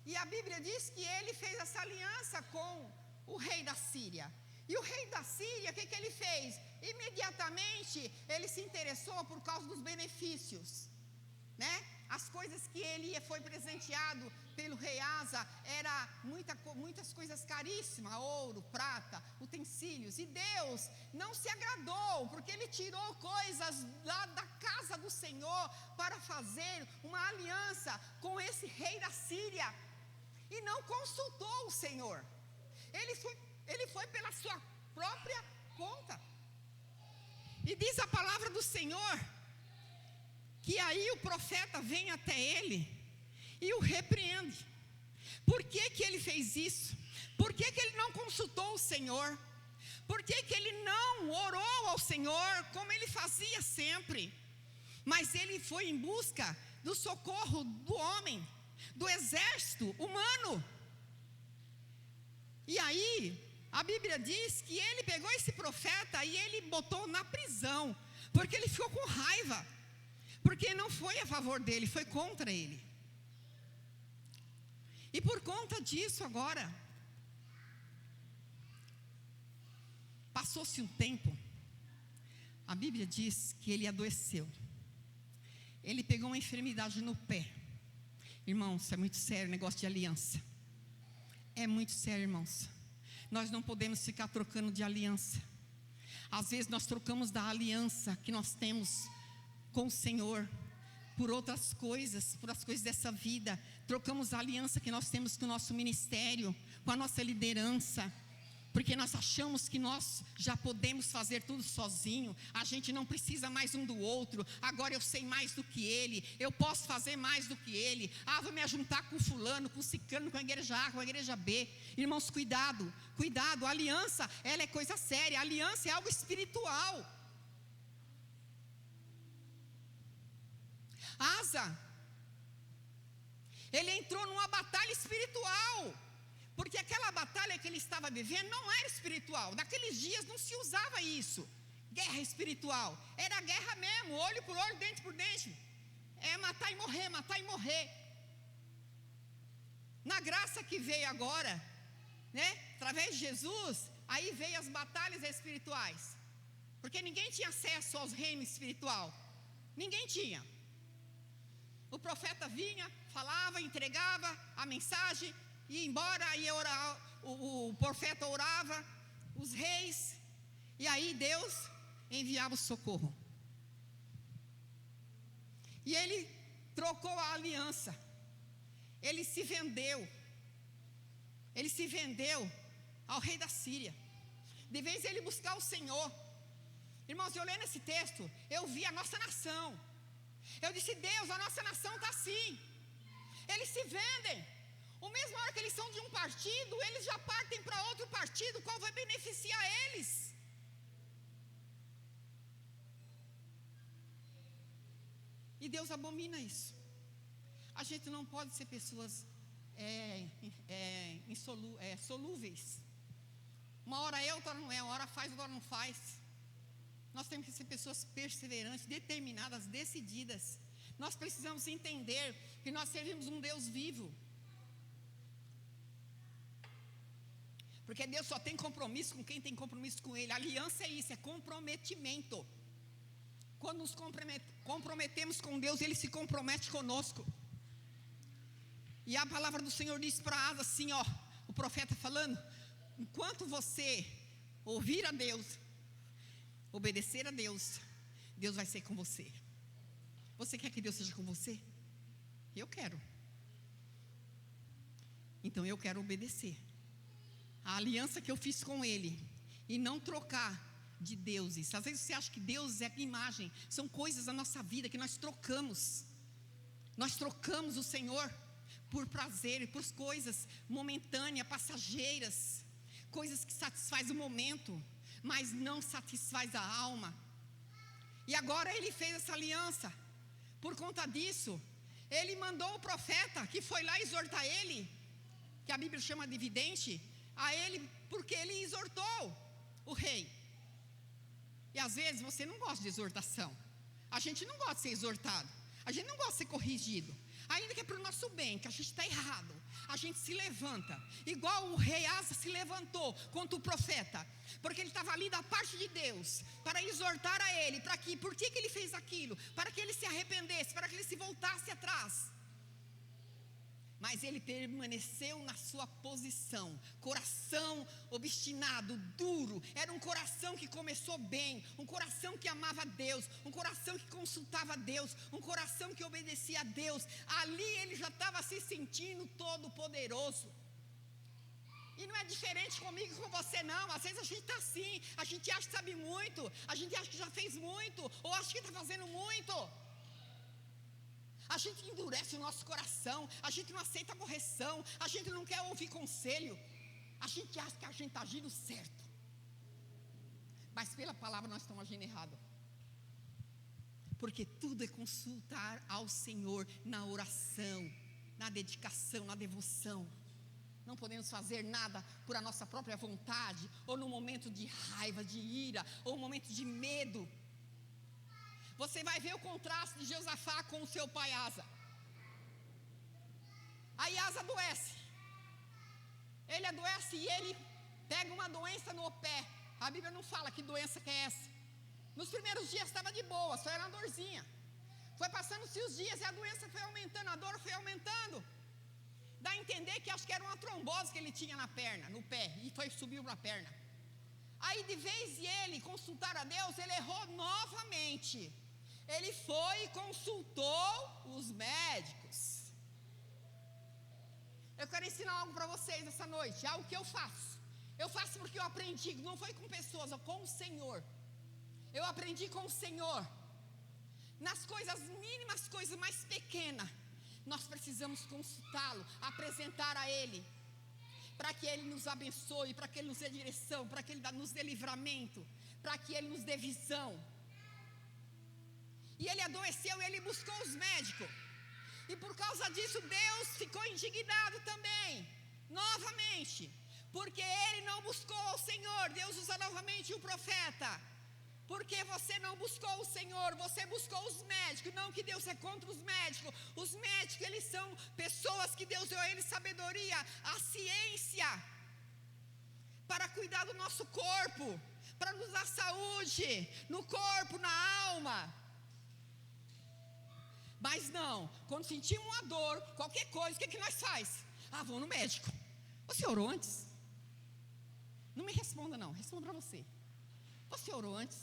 E a Bíblia diz que ele fez essa aliança com o rei da Síria. E o rei da Síria, o que ele fez? Imediatamente ele se interessou por causa dos benefícios, né? As coisas que ele foi presenteado pelo rei Asa era muitas coisas caríssimas, ouro, prata, utensílios. E Deus não se agradou, porque ele tirou coisas lá da casa do Senhor para fazer uma aliança com esse rei da Síria. E não consultou o Senhor. Ele foi pela sua própria conta. E diz a palavra do Senhor que aí o profeta vem até ele e o repreende. Por que que ele fez isso? Por que que ele não consultou o Senhor? Por que que ele não orou ao Senhor como ele fazia sempre? Mas ele foi em busca do socorro do homem, do exército humano. E aí a Bíblia diz que ele pegou esse profeta e ele botou na prisão, porque ele ficou com raiva, porque não foi a favor dele, foi contra ele. E por conta disso agora, passou-se um tempo, a Bíblia diz que ele adoeceu, ele pegou uma enfermidade no pé. Irmãos, é muito sério o negócio de aliança, é muito sério, irmãos. Nós não podemos ficar trocando de aliança. Às vezes nós trocamos da aliança que nós temos com o Senhor por outras coisas, por as coisas dessa vida. Trocamos a aliança que nós temos com o nosso ministério, com a nossa liderança, porque nós achamos que nós já podemos fazer tudo sozinho. A gente não precisa mais um do outro. Agora eu sei mais do que ele, eu posso fazer mais do que ele. Vou me juntar com fulano, com ciclano, com a igreja A, com a igreja B. Irmãos, cuidado, cuidado. A aliança, ela é coisa séria. A aliança é algo espiritual. Asa, ele entrou numa batalha espiritual, porque aquela batalha que ele estava vivendo não era espiritual. Naqueles dias não se usava isso, guerra espiritual. Era guerra mesmo, olho por olho, dente por dente. É matar e morrer, matar e morrer. Na graça que veio agora, né, através de Jesus, aí veio as batalhas espirituais, porque ninguém tinha acesso aos reinos espiritual. Ninguém tinha. O profeta vinha, falava, entregava a mensagem, ia embora, aí o profeta orava, os reis, e aí Deus enviava o socorro. E ele trocou a aliança, ele se vendeu ao rei da Síria, de vez de ele buscar o Senhor. Irmãos, eu lendo esse texto, eu vi a nossa nação. Eu disse, Deus, a nossa nação está assim. Eles se vendem. O mesmo hora que eles são de um partido, eles já partem para outro partido, qual vai beneficiar eles? E Deus abomina isso. A gente não pode ser pessoas solúveis. Uma hora é, outra não é, uma hora faz, outra não faz. Nós temos que ser pessoas perseverantes, determinadas, decididas. Nós precisamos entender que nós servimos um Deus vivo. Porque Deus só tem compromisso com quem tem compromisso com Ele. A aliança é isso, é comprometimento. Quando nos comprometemos com Deus, Ele se compromete conosco. E a palavra do Senhor diz para Asa assim, ó, o profeta falando, enquanto você ouvir a Deus, obedecer a Deus, Deus vai ser com você. Você quer que Deus seja com você? Eu quero. Então eu quero obedecer a aliança que eu fiz com Ele e não trocar de deuses. Às vezes você acha que Deus é imagem, são coisas da nossa vida que nós trocamos. Nós trocamos o Senhor por prazer, por coisas momentâneas, passageiras, coisas que satisfazem o momento, mas não satisfaz a alma. E agora ele fez essa aliança. Por conta disso, ele mandou o profeta que foi lá exortar ele, que a Bíblia chama de vidente, a ele, porque ele exortou o rei. E às vezes você não gosta de exortação. A gente não gosta de ser exortado. A gente não gosta de ser corrigido. Ainda que é para o nosso bem, que a gente está errado, a gente se levanta. Igual o rei Asa se levantou contra o profeta, porque ele estava ali da parte de Deus, para exortar a ele, por que ele fez aquilo? Para que ele se arrependesse, para que ele se voltasse atrás. Mas ele permaneceu na sua posição, coração obstinado, duro. Era um coração que começou bem, um coração que amava a Deus, um coração que consultava a Deus, um coração que obedecia a Deus. Ali ele já estava se sentindo todo poderoso. E não é diferente comigo e com você não. Às vezes a gente está assim, a gente acha que sabe muito, a gente acha que já fez muito, ou acha que está fazendo muito. A gente endurece o nosso coração, a gente não aceita correção, a gente não quer ouvir conselho, a gente acha que a gente está agindo certo, mas pela palavra nós estamos agindo errado, porque tudo é consultar ao Senhor na oração, na dedicação, na devoção. Não podemos fazer nada por a nossa própria vontade, ou no momento de raiva, de ira, ou no momento de medo. Você vai ver o contraste de Josafá com o seu pai Asa. Aí Asa adoece. Ele adoece e ele pega uma doença no pé. A Bíblia não fala que doença que é essa. Nos primeiros dias estava de boa, só era uma dorzinha. Foi passando-se os dias e a doença foi aumentando, a dor foi aumentando. Dá a entender que acho que era uma trombose que ele tinha na perna, no pé, e subiu para a perna. Aí de vez de ele consultar a Deus, ele errou novamente. Ele foi e consultou os médicos. Eu quero ensinar algo para vocês essa noite, algo que eu faço. Eu faço porque eu aprendi, não foi com pessoas, com o Senhor. Eu aprendi com o Senhor. Nas coisas mínimas, coisas mais pequenas, nós precisamos consultá-lo, apresentar a Ele, para que Ele nos abençoe, para que Ele nos dê direção, para que Ele nos dê livramento, para que Ele nos dê visão. E ele adoeceu e ele buscou os médicos. E por causa disso Deus ficou indignado também, novamente, porque ele não buscou ao Senhor. Deus usa novamente o profeta. Porque você não buscou o Senhor, você buscou os médicos. Não que Deus é contra os médicos. Os médicos, eles são pessoas que Deus deu a eles sabedoria, a ciência, para cuidar do nosso corpo, para nos dar saúde no corpo, na alma. Mas não, quando sentimos uma dor, qualquer coisa, o que nós faz? Vou no médico. Você orou antes? Não me responda não, responda para você. Você orou antes?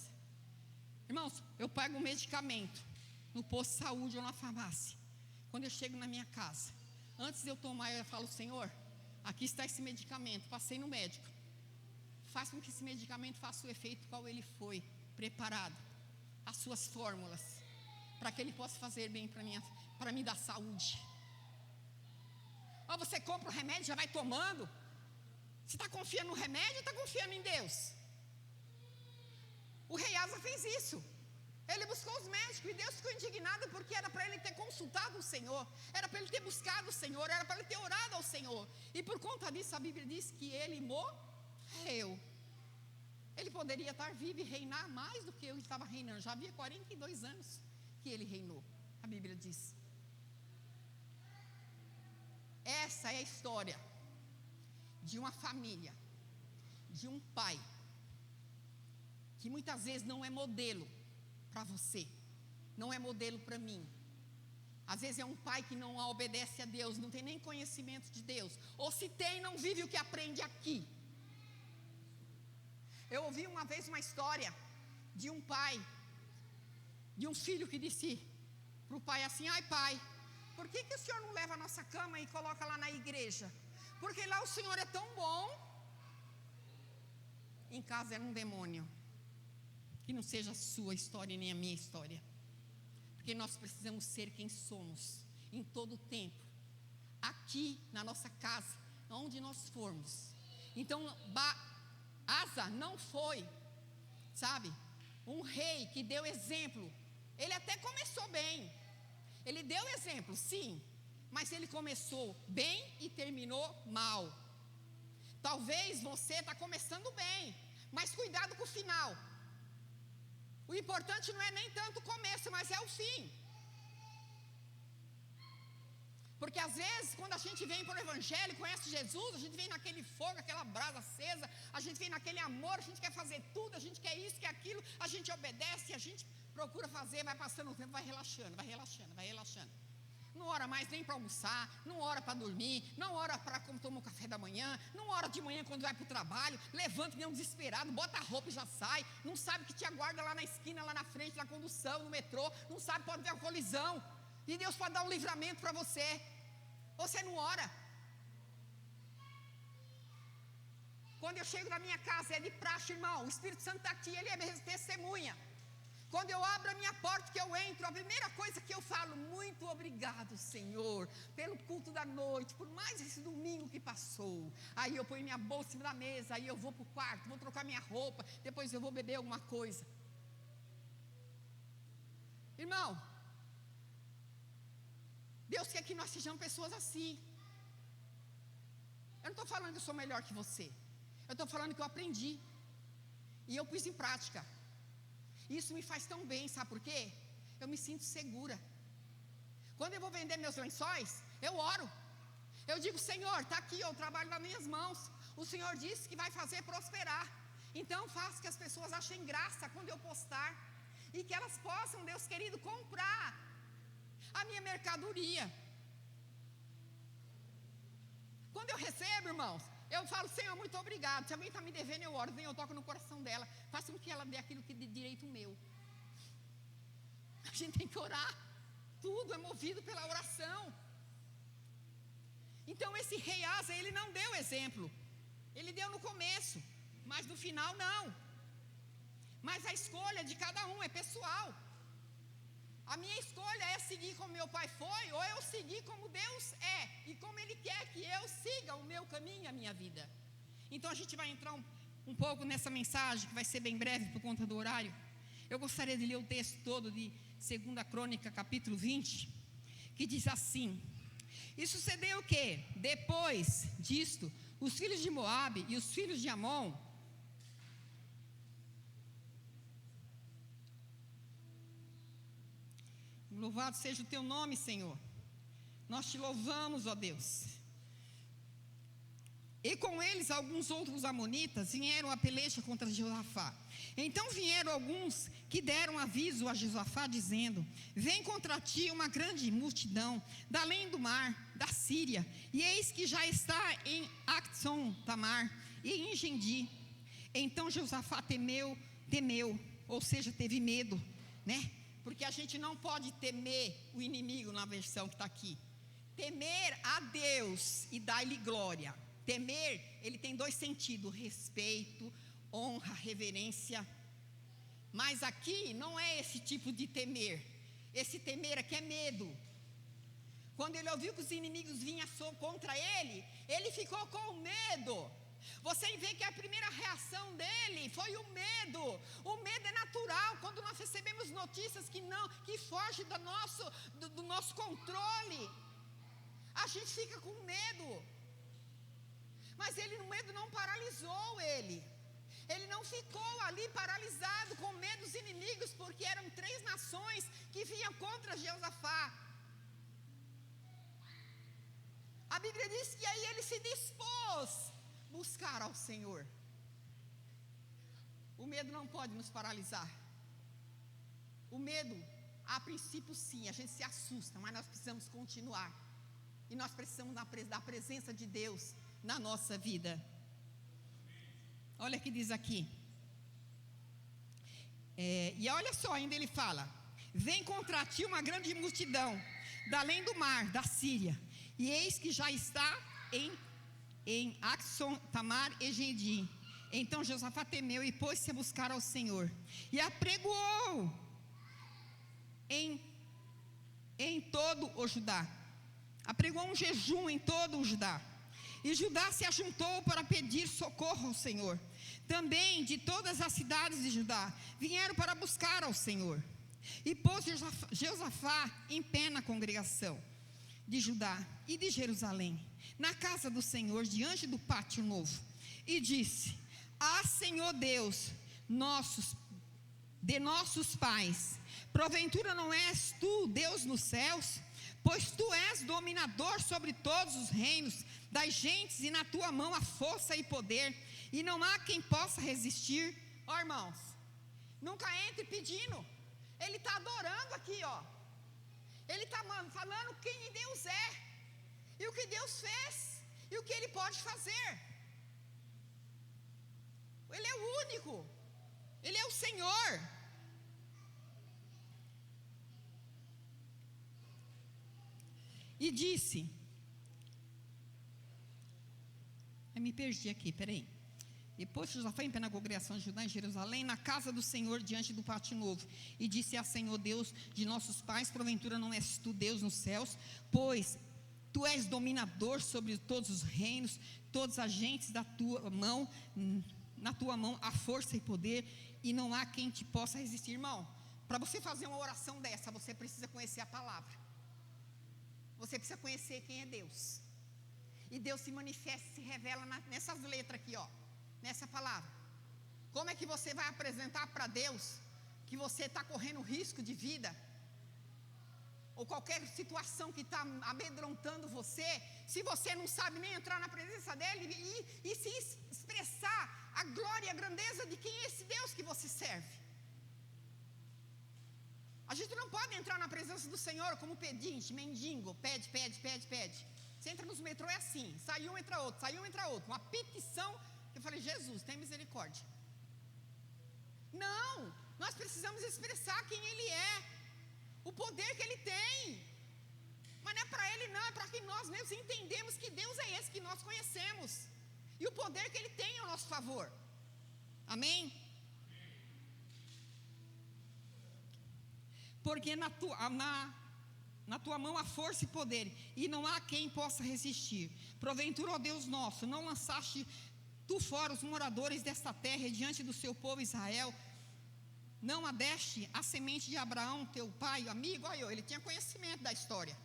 Irmãos, eu pego um medicamento no posto de saúde ou na farmácia. Quando eu chego na minha casa, antes de eu tomar, eu falo: Senhor, aqui está esse medicamento, passei no médico. Faça com que esse medicamento faça o efeito qual ele foi preparado, as suas fórmulas, para que ele possa fazer bem para me dar saúde. Ou você compra o remédio e já vai tomando? Você está confiando no remédio ou está confiando em Deus? O rei Asa fez isso. Ele buscou os médicos e Deus ficou indignado, porque era para ele ter consultado o Senhor, era para ele ter buscado o Senhor, era para ele ter orado ao Senhor. E por conta disso a Bíblia diz que ele morreu. Ele poderia estar vivo e reinar mais do que ele estava reinando. Já havia 42 anos que ele reinou, a Bíblia diz. Essa é a história de uma família, de um pai, que muitas vezes não é modelo para você, não é modelo para mim. Às vezes é um pai que não obedece a Deus, não tem nem conhecimento de Deus, ou se tem, não vive o que aprende aqui. Eu ouvi uma vez uma história de um pai, de um filho que disse para o pai assim: ai pai, por que o senhor não leva a nossa cama e coloca lá na igreja? Porque lá o senhor é tão bom. Em casa era um demônio. Que não seja a sua história nem a minha história, porque nós precisamos ser quem somos em todo o tempo, aqui na nossa casa, onde nós formos. Então Asa não foi, sabe, um rei que deu exemplo. Ele até começou bem, ele deu exemplo, sim, mas ele começou bem e terminou mal. Talvez você está começando bem, mas cuidado com o final. O importante não é nem tanto o começo, mas é o fim. Porque às vezes, quando a gente vem para o Evangelho, conhece Jesus, a gente vem naquele fogo, aquela brasa acesa, a gente vem naquele amor, a gente quer fazer tudo, a gente quer isso, quer aquilo, a gente obedece, a gente procura fazer, vai passando o tempo, vai relaxando, vai relaxando, vai relaxando. Não ora mais nem para almoçar, não ora para dormir, não ora para como tomar o café da manhã, não ora de manhã quando vai para o trabalho, levanta nem um desesperado, bota a roupa e já sai, não sabe que te aguarda lá na esquina, lá na frente, na condução, no metrô, não sabe, pode ver uma colisão, e Deus pode dar um livramento para você. Você não ora. Quando eu chego na minha casa, é de praxe, irmão, o Espírito Santo está aqui, ele é minha testemunha. Quando eu abro a minha porta, que eu entro, a primeira coisa que eu falo, muito obrigado, Senhor, pelo culto da noite, por mais esse domingo que passou. Aí eu ponho minha bolsa em cima da mesa, aí eu vou para o quarto, vou trocar minha roupa, depois eu vou beber alguma coisa. Irmão, Deus quer que nós sejamos pessoas assim. Eu não estou falando que eu sou melhor que você, eu estou falando que eu aprendi, e eu pus em prática. Isso me faz tão bem, sabe por quê? Eu me sinto segura. Quando eu vou vender meus lençóis, eu oro. Eu digo, Senhor, está aqui, eu trabalho nas minhas mãos. O Senhor disse que vai fazer prosperar. Então faço que as pessoas achem graça quando eu postar. E que elas possam, Deus querido, comprar a minha mercadoria. Quando eu recebo, irmãos, eu falo, Senhor, muito obrigado. Se alguém está me devendo, eu oro, eu toco no coração dela, faço com que ela dê aquilo que de direito meu. A gente tem que orar. Tudo é movido pela oração. Então esse rei Asa, ele não deu exemplo. Ele deu no começo, mas no final não. Mas a escolha de cada um é pessoal. A minha escolha é seguir como meu pai foi, ou eu seguir como Deus é, e como Ele quer que eu siga o meu caminho, a minha vida. Então a gente vai entrar um pouco nessa mensagem, que vai ser bem breve por conta do horário. Eu gostaria de ler o texto todo de 2 Crônica, capítulo 20, que diz assim: e sucedeu o quê? Depois disto, os filhos de Moabe e os filhos de Amon, louvado seja o teu nome, Senhor. Nós te louvamos, ó Deus. E com eles alguns outros amonitas vieram a peleja contra Josafá. Então vieram alguns que deram aviso a Josafá, dizendo: vem contra ti uma grande multidão da além do mar, da Síria, e eis que já está em Acson Tamar e em Engendi. Então Josafá temeu, ou seja, teve medo, né? Porque a gente não pode temer o inimigo, na versão que está aqui. Temer a Deus e dar-lhe glória. Temer, ele tem dois sentidos: respeito, honra, reverência. Mas aqui não é esse tipo de temer. Esse temer aqui é medo. Quando ele ouviu que os inimigos vinham contra ele, ele ficou com medo. Você vê que a primeira reação dele foi o medo. O medo é natural quando nós recebemos notícias que fogem do nosso controle. A gente fica com medo. Mas o medo não paralisou ele. Ele não ficou ali paralisado com medo dos inimigos, porque eram 3 nações que vinham contra Josafá. A Bíblia diz que aí ele se dispôs buscar ao Senhor. O medo não pode nos paralisar. O medo, a princípio sim, a gente se assusta, mas nós precisamos continuar. E nós precisamos da presença de Deus na nossa vida. Olha o que diz aqui. E olha só, ainda ele fala: vem contra ti uma grande multidão da além do mar, da Síria, e eis que já está em Acson Tamar e Engendi. Então Josafá temeu e pôs-se a buscar ao Senhor, e apregoou em todo o Judá. Apregou um jejum em todo o Judá. E Judá se ajuntou para pedir socorro ao Senhor. Também de todas as cidades de Judá vieram para buscar ao Senhor. E pôs Josafá em pé na congregação de Judá e de Jerusalém, na casa do Senhor, diante do pátio novo, e disse: ah, Senhor Deus, de nossos pais, porventura não és tu Deus nos céus? pois tu és dominador sobre todos os reinos das gentes, e na tua mão há força e poder, e não há quem possa resistir. Ó irmãos, nunca entre pedindo, ele está adorando aqui, ó. Ele está falando quem Deus é, e o que Deus fez, e o que Ele pode fazer. Ele é o único, Ele é o Senhor. E disse, eu me perdi aqui, peraí. Depois Josafá em pé na congregação de Judá em Jerusalém, na casa do Senhor, diante do pátio novo, e disse a Senhor Deus de nossos pais, porventura não és tu Deus nos céus, pois tu és dominador sobre todos os reinos, todos os agentes da tua mão, na tua mão há força e poder, e não há quem te possa resistir. Irmão, para você fazer uma oração dessa, você precisa conhecer a palavra, você precisa conhecer quem é Deus, e Deus se manifesta, se revela nessas letras aqui, ó, nessa palavra. Como é que você vai apresentar para Deus que você está correndo risco de vida, ou qualquer situação que está amedrontando você, se você não sabe nem entrar na presença dEle e se expressar a glória e a grandeza de quem é esse Deus que você serve? A gente não pode entrar na presença do Senhor como pedinte, mendigo, pede. Você entra nos metrô, é assim, sai um, entra outro, uma petição. Eu falei, Jesus, tem misericórdia. Não, nós precisamos expressar quem Ele é, o poder que Ele tem. Mas não é para Ele não, é para que nós mesmos entendemos que Deus é esse que nós conhecemos, e o poder que Ele tem ao nosso favor. Amém? Porque na tua mão há força e poder, e não há quem possa resistir. Porventura, ó Deus nosso, não lançaste tu fora os moradores desta terra, e diante do seu povo Israel, não a deste a semente de Abraão, teu pai, amigo. Olha, ele tinha conhecimento da história,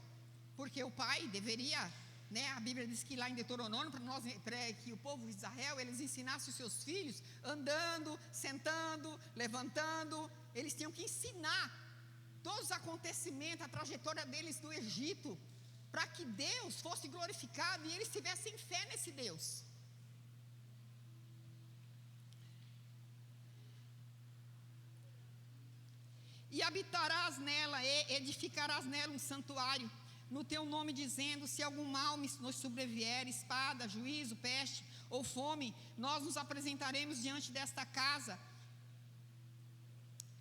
porque o pai deveria, né, a Bíblia diz que lá em Deuteronômio, para que o povo de Israel, eles ensinassem os seus filhos, andando, sentando, levantando, eles tinham que ensinar todos os acontecimentos, a trajetória deles do Egito, para que Deus fosse glorificado, e eles tivessem fé nesse Deus. E habitarás nela, e edificarás nela um santuário, no teu nome, dizendo, se algum mal nos sobrevier, espada, juízo, peste ou fome, nós nos apresentaremos diante desta casa,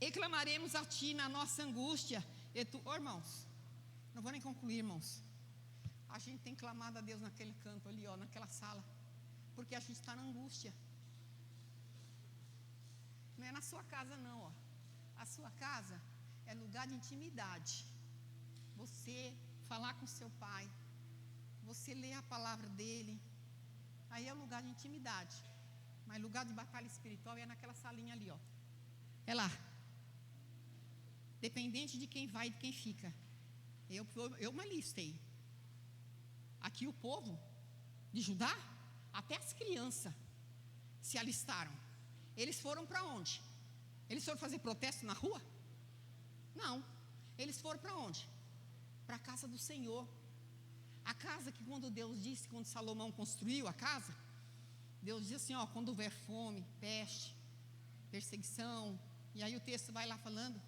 e clamaremos a ti na nossa angústia, e tu, irmãos, não vou nem concluir, irmãos, a gente tem clamado a Deus naquele canto ali, ó, naquela sala, porque a gente está na angústia. Não é na sua casa não, ó. A sua casa é lugar de intimidade, você falar com seu pai, você ler a palavra dele, aí é o lugar de intimidade. Mas lugar de batalha espiritual é naquela salinha ali, ó, é lá, dependente de quem vai e de quem fica. Eu me alistei aqui, o povo de Judá, até as crianças se alistaram. Eles foram para onde? Eles foram fazer protesto na rua? Não, eles foram para onde? Para a casa do Senhor. A casa que quando Deus disse, quando Salomão construiu a casa, Deus disse assim, ó, quando houver fome, peste, perseguição, e aí o texto vai lá falando,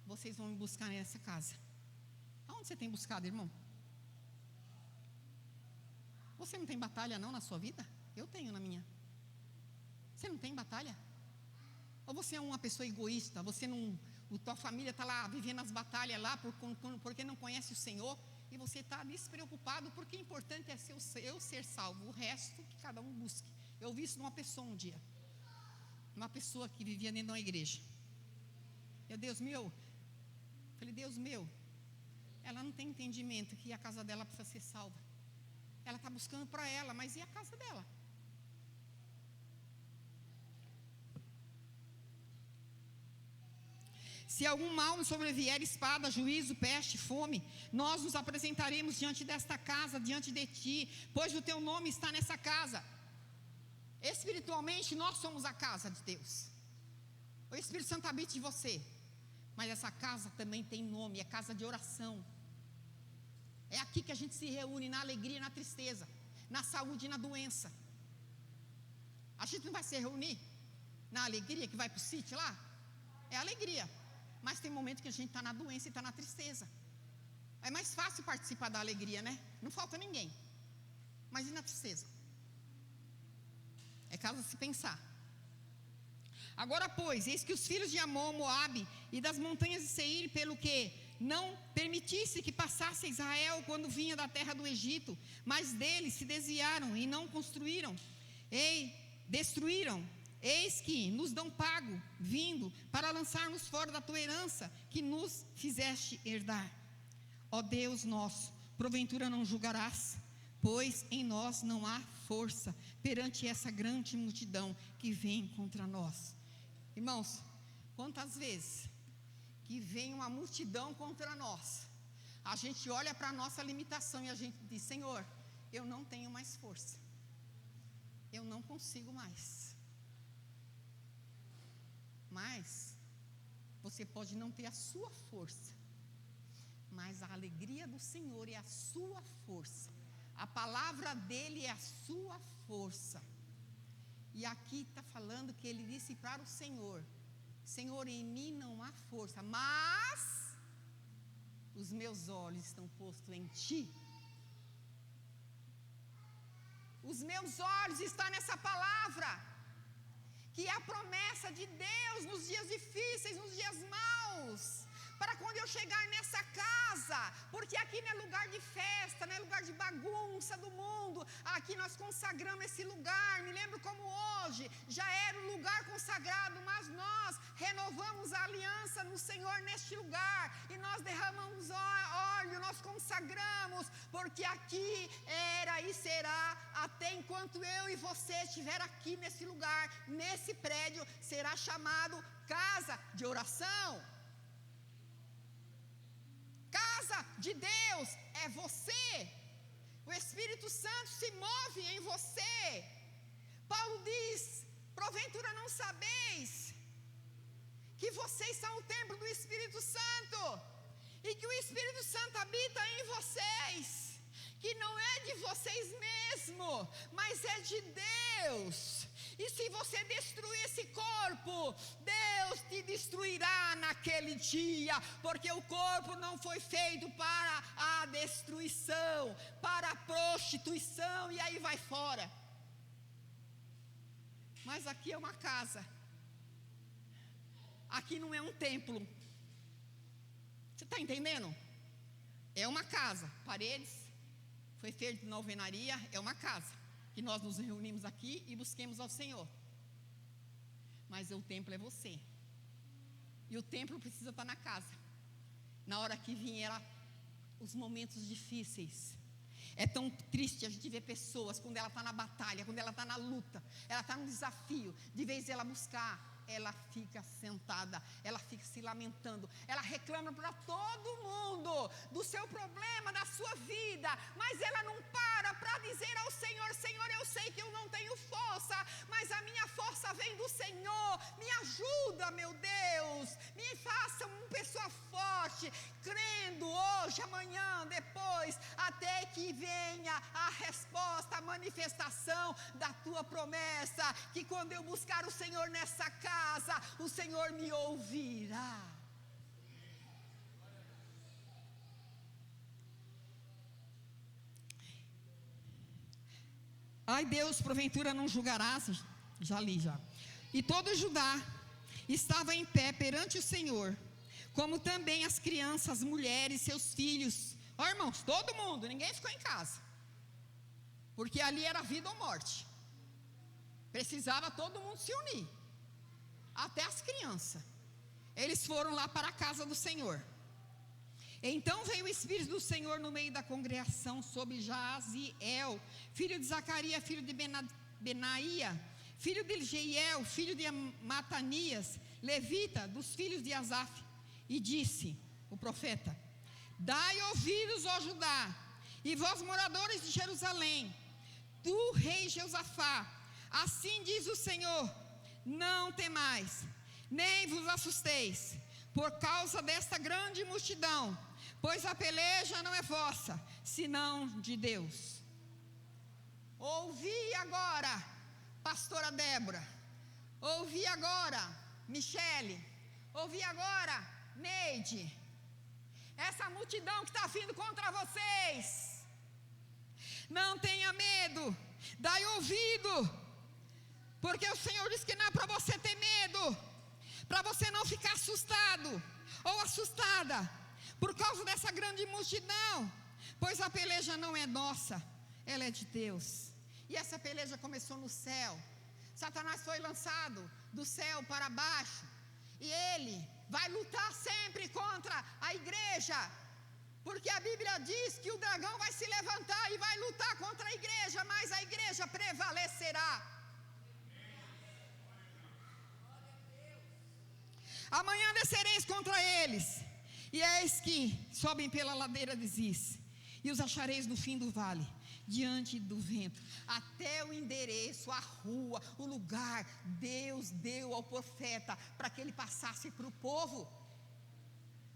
vocês vão me buscar nessa casa. Aonde você tem buscado, irmão? Você não tem batalha não na sua vida? Eu tenho na minha. Você não tem batalha? Ou você é uma pessoa egoísta, você não, tua família está lá vivendo as batalhas lá porque não conhece o Senhor, e você está despreocupado, porque o importante é eu ser salvo, o resto que cada um busque. Eu vi isso numa pessoa um dia, uma pessoa que vivia dentro de uma igreja. Deus meu, falei, Deus meu, ela não tem entendimento que a casa dela precisa ser salva. Ela está buscando para ela, mas e a casa dela? Se algum mal nos sobrevier, espada, juízo, peste, fome, nós nos apresentaremos diante desta casa, diante de ti, pois o teu nome está nessa casa. Espiritualmente nós somos a casa de Deus, o Espírito Santo habita em você, mas essa casa também tem nome, é casa de oração. É aqui que a gente se reúne, na alegria e na tristeza, na saúde e na doença. A gente não vai se reunir na alegria, que vai para o sítio lá? É alegria. Mas tem momento que a gente está na doença e está na tristeza. É mais fácil participar da alegria, né? Não falta ninguém. Mas e na tristeza? É caso de se pensar. Agora, pois, eis que os filhos de Amon, Moabe e das montanhas de Seir, pelo que não permitisse que passasse Israel quando vinha da terra do Egito, mas deles se desviaram e não construíram, e destruíram. Eis que nos dão pago, vindo, para lançar-nos fora da tua herança, que nos fizeste herdar. Ó Deus nosso, porventura não julgarás? Pois em nós não há força perante essa grande multidão que vem contra nós. Irmãos, quantas vezes que vem uma multidão contra nós, a gente olha para a nossa limitação e a gente diz: Senhor, eu não tenho mais força, eu não consigo mais. Mas você pode não ter a sua força, mas a alegria do Senhor é a sua força. A palavra dele é a sua força. E aqui está falando que ele disse para o Senhor: Senhor, em mim não há força, mas os meus olhos estão postos em ti. Os meus olhos estão nessa palavra, que é a promessa de Deus nos dias difíceis, nos dias maus, para quando eu chegar nessa casa, porque aqui não é lugar de festa, não é lugar de bagunça do mundo, aqui nós consagramos esse lugar. Me lembro como hoje, já era um lugar consagrado, mas nós renovamos a aliança no Senhor neste lugar, e nós derramamos óleo, nós consagramos, porque aqui era e será, até enquanto eu e você estiver aqui nesse lugar, nesse prédio, será chamado casa de oração. Casa de Deus é você. O Espírito Santo se move em você. Paulo diz: porventura não sabeis que vocês são o templo do Espírito Santo, e que o Espírito Santo habita em vocês, que não é de vocês mesmos, mas é de Deus. E se você destruir esse corpo, Deus te destruirá naquele dia, porque o corpo não foi feito para a destruição, para a prostituição, e aí vai fora. Mas aqui é uma casa, aqui não é um templo. Você está entendendo? É uma casa, paredes, foi feito na alvenaria, é uma casa, que nós nos reunimos aqui e busquemos ao Senhor. Mas o templo é você, e o templo precisa estar na casa. Na hora que vier os momentos difíceis, é tão triste a gente ver pessoas, quando ela está na batalha, quando ela está na luta, ela está no desafio, de vez de ela buscar, ela fica sentada, ela fica se lamentando, ela reclama para todo mundo do seu problema, da sua vida, mas ela não para dizer ao Senhor: Senhor, eu sei que eu não tenho força, mas a minha força vem do Senhor, me ajuda, meu Deus, me faça uma pessoa forte, crendo hoje, amanhã, depois, até que venha a resposta, a manifestação da tua promessa, que quando eu buscar o Senhor nessa casa, o Senhor me ouvirá. Ai Deus, porventura não julgarás? Já li já. E todo Judá estava em pé perante o Senhor, como também as crianças, as mulheres, seus filhos. Ó irmãos, todo mundo, ninguém ficou em casa, porque ali era vida ou morte. Precisava todo mundo se unir, até as crianças. Eles foram lá para a casa do Senhor. Então veio o Espírito do Senhor no meio da congregação sobre Jaziel, filho de Zacarias, filho de Benaía, filho de Jeiel, filho de Matanias, levita dos filhos de Asaf. E disse o profeta: dai ouvidos, ó Judá, e vós moradores de Jerusalém, tu rei Josafá, assim diz o Senhor: não temais, nem vos assusteis por causa desta grande multidão, pois a peleja não é vossa, senão de Deus. Ouvi agora, pastora Débora, ouvi agora, Michele, ouvi agora, Neide, essa multidão que está vindo contra vocês. Não tenha medo, dai ouvido, porque o Senhor diz que não é para você ter medo, para você não ficar assustado ou assustada por causa dessa grande multidão, pois a peleja não é nossa, ela é de Deus. E essa peleja começou no céu. Satanás foi lançado do céu para baixo, e ele vai lutar sempre contra a igreja, porque a Bíblia diz que o dragão vai se levantar e vai lutar contra a igreja, mas a igreja prevalecerá. Amanhã descereis contra eles, e eis que sobem pela ladeira de Ziz, e os achareis no fim do vale, diante do vento, até o endereço, a rua, o lugar, Deus deu ao profeta, para que ele passasse para o povo.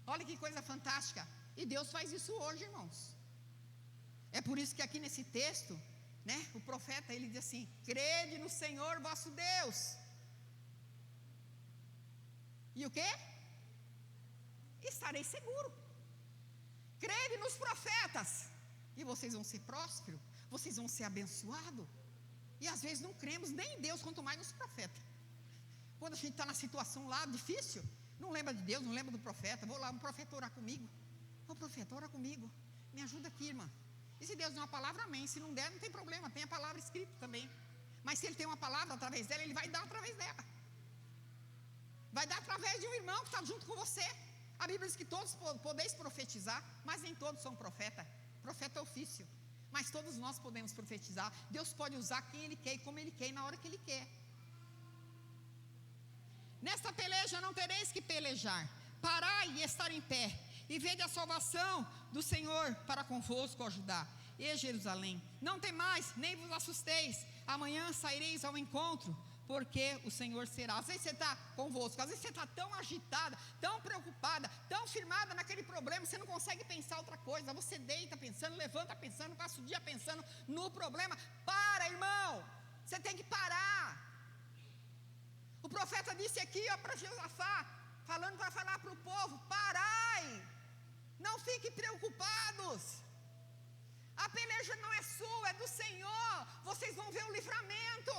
Olha que coisa fantástica, e Deus faz isso hoje, irmãos. É por isso que aqui nesse texto, né, o profeta, ele diz assim: crede no Senhor vosso Deus. E o quê? Estarei seguro. Crede nos profetas, e vocês vão ser prósperos, vocês vão ser abençoados. E às vezes não cremos nem em Deus, quanto mais nos profetas. Quando a gente está na situação lá difícil, não lembra de Deus, não lembra do profeta. Vou lá, o profeta orar comigo. Ô profeta, ora comigo, me ajuda aqui, irmã. E se Deus der uma palavra, amém. Se não der, não tem problema, tem a palavra escrita também. Mas se ele tem uma palavra através dela, ele vai dar através dela. Vai dar através de um irmão que está junto com você. A Bíblia diz que todos podeis profetizar, mas nem todos são profeta. Profeta é ofício, mas todos nós podemos profetizar. Deus pode usar quem Ele quer e como Ele quer e na hora que Ele quer. Nesta peleja não tereis que pelejar, parai e estar em pé, e vede a salvação do Senhor para convosco ajudar. E Jerusalém, não temais, nem vos assusteis, amanhã saireis ao encontro, porque o Senhor será. Às vezes você está convosco, às vezes você está tão agitada, tão preocupada, tão firmada naquele problema, você não consegue pensar outra coisa. Você deita pensando, levanta pensando, passa o dia pensando no problema. Para, irmão, você tem que parar. O profeta disse aqui para Josafá, falando para falar para o povo: parai, não fiquem preocupados. A peleja não é sua, é do Senhor. Vocês vão ver o livramento.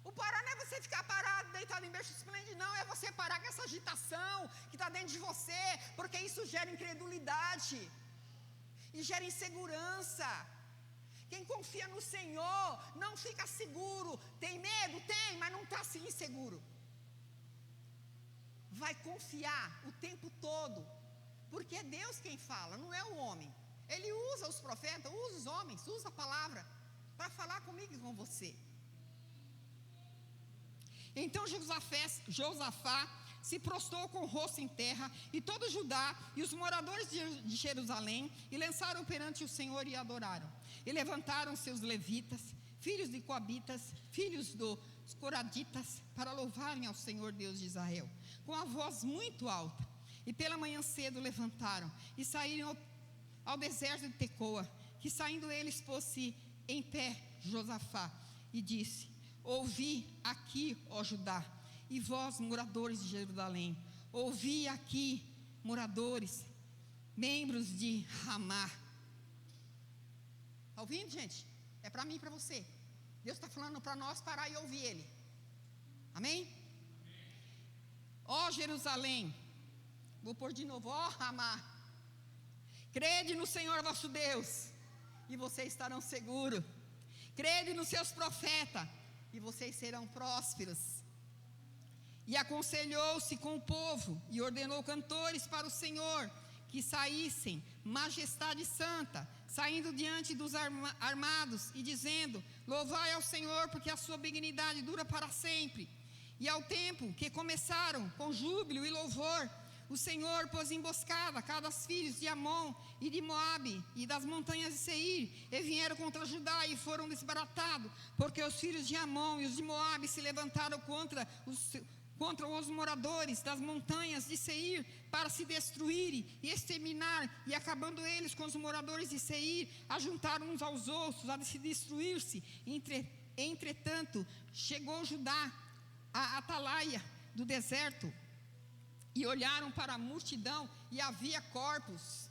O parar não é você ficar parado, deitado em berço esplêndido, não. É você parar com essa agitação que está dentro de você, porque isso gera incredulidade e gera insegurança. Quem confia no Senhor não fica seguro. Tem medo? Tem, mas não está assim inseguro. Vai confiar o tempo todo, porque é Deus quem fala, não é o homem. Ele usa os profetas, usa os homens, usa a palavra para falar comigo e com você. Então Josafá se prostrou com o rosto em terra, e todo Judá e os moradores de Jerusalém, e lançaram perante o Senhor e adoraram. E levantaram seus levitas, filhos de Coabitas, filhos dos Coraditas, para louvarem ao Senhor Deus de Israel, com a voz muito alta. E pela manhã cedo levantaram, e saíram ao deserto de Tecoa, que saindo eles pôs-se em pé Josafá, e disse: ouvi aqui, ó Judá, e vós, moradores de Jerusalém, ouvi aqui, moradores, membros de Ramá. Está ouvindo, gente? É para mim e para você. Deus está falando para nós parar e ouvir Ele. Amém? Ó Jerusalém, vou pôr de novo, ó Ramá, crede no Senhor vosso Deus, e vocês estarão seguros. Crede nos seus profetas, e vocês serão prósperos. E aconselhou-se com o povo, e ordenou cantores para o Senhor, que saíssem, majestade santa, saindo diante dos armados, e dizendo: louvai ao Senhor, porque a sua benignidade dura para sempre. E ao tempo que começaram com júbilo e louvor, o Senhor pôs emboscada a cada filhos de Amon e de Moabe e das montanhas de Seir, e vieram contra Judá e foram desbaratados, porque os filhos de Amon e os de Moabe se levantaram contra contra os moradores das montanhas de Seir, para se destruírem e exterminar, e acabando eles com os moradores de Seir, ajuntaram uns aos outros, a se destruir-se. Entretanto, chegou Judá a Atalaia do deserto, e olharam para a multidão, e havia corpos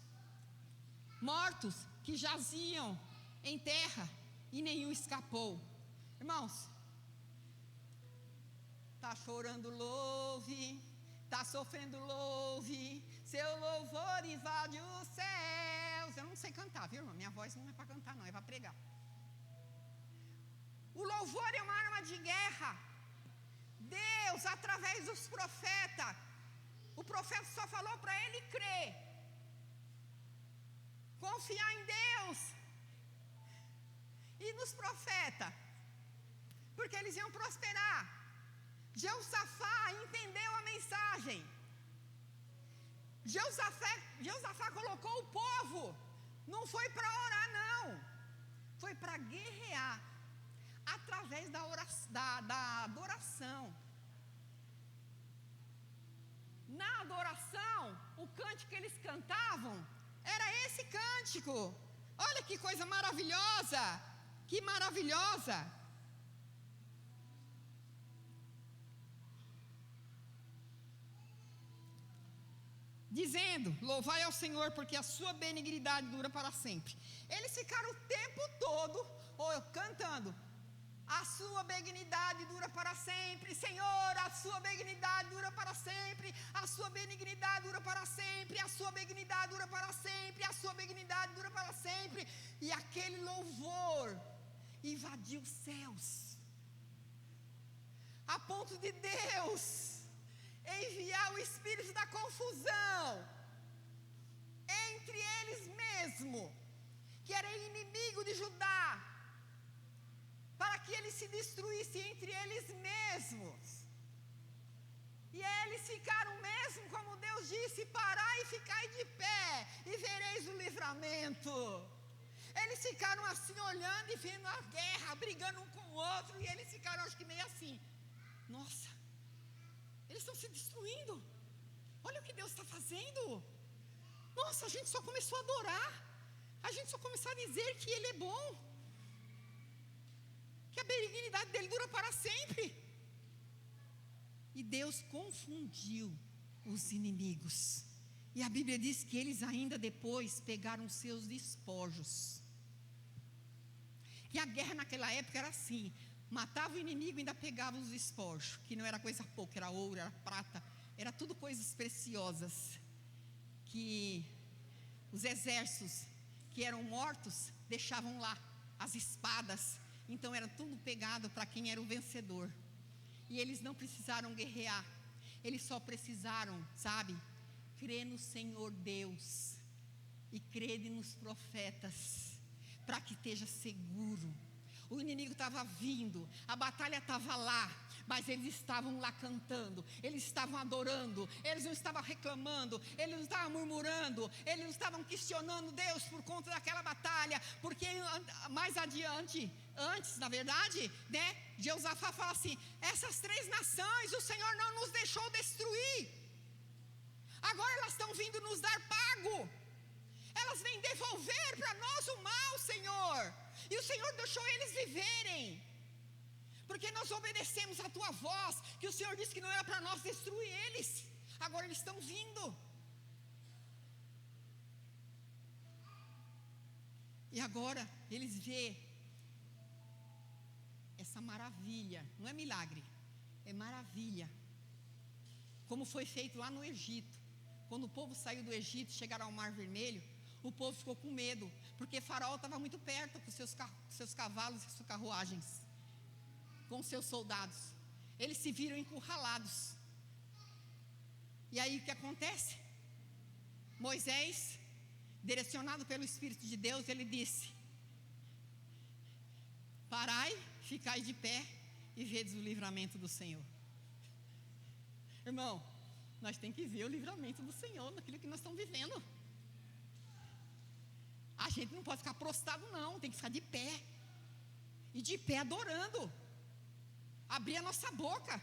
mortos que jaziam em terra, e nenhum escapou. Irmãos, está chorando, louve, está sofrendo, louve, seu louvor invade os céus. Eu não sei cantar, viu, irmão? Minha voz não é para cantar, não, é para pregar. O louvor é uma arma de guerra. Deus, através dos profetas, o profeta só falou para ele crer, confiar em Deus e nos profetas, porque eles iam prosperar. Jeosafá entendeu a mensagem. Jeosafá colocou o povo, não foi para orar, não, foi para guerrear, através da adoração. Na adoração, o cântico que eles cantavam era esse cântico. Olha que coisa maravilhosa, que maravilhosa. Dizendo, louvai ao Senhor, porque a sua benignidade dura para sempre. Eles ficaram o tempo todo cantando, a sua benignidade dura para sempre, Senhor, a sua benignidade dura para sempre, a sua benignidade dura para sempre, a sua benignidade dura para sempre, a sua benignidade dura para sempre. E aquele louvor invadiu os céus, a ponto de Deus enviar o espírito da confusão entre eles mesmos, que era inimigo de Judá, para que eles se destruíssem entre eles mesmos. E eles ficaram mesmo, como Deus disse, parai e ficai de pé, e vereis o livramento. Eles ficaram assim, olhando e vendo a guerra, brigando um com o outro, e eles ficaram, acho que meio assim, nossa, eles estão se destruindo, olha o que Deus está fazendo. Nossa, a gente só começou a adorar, a gente só começou a dizer que Ele é bom, que a benignidade dele dura para sempre. E Deus confundiu os inimigos, e a Bíblia diz que eles ainda depois pegaram seus despojos. E a guerra naquela época era assim, matava o inimigo e ainda pegava os despojos, que não era coisa pouca, era ouro, era prata, era tudo coisas preciosas, que os exércitos que eram mortos deixavam lá, as espadas. Então era tudo pegado para quem era o vencedor. E eles não precisaram guerrear, eles só precisaram, sabe, crer no Senhor Deus e crer nos profetas, para que esteja seguro. O inimigo estava vindo, a batalha estava lá, mas eles estavam lá cantando, eles estavam adorando, eles não estavam reclamando, eles não estavam murmurando, eles não estavam questionando Deus por conta daquela batalha, porque mais adiante, antes, na verdade, né, Jeosafá fala assim, essas 3 nações o Senhor não nos deixou destruir, agora elas estão vindo nos dar pago, elas vêm devolver para nós o mal, Senhor, e o Senhor deixou eles viverem, porque nós obedecemos a tua voz, que o Senhor disse que não era para nós destruir eles, agora eles estão vindo. E agora eles veem essa maravilha, não é milagre, é maravilha, como foi feito lá no Egito, quando o povo saiu do Egito, chegaram ao Mar Vermelho, o povo ficou com medo, porque Faraó estava muito perto com seus cavalos e suas carruagens, com seus soldados, eles se viram encurralados, e aí o que acontece? Moisés, direcionado pelo Espírito de Deus, ele disse, parai, ficai de pé e vedes o livramento do Senhor. Irmão, nós temos que ver o livramento do Senhor naquilo que nós estamos vivendo. A gente não pode ficar prostrado, não, tem que ficar de pé, e de pé adorando, abrir a nossa boca,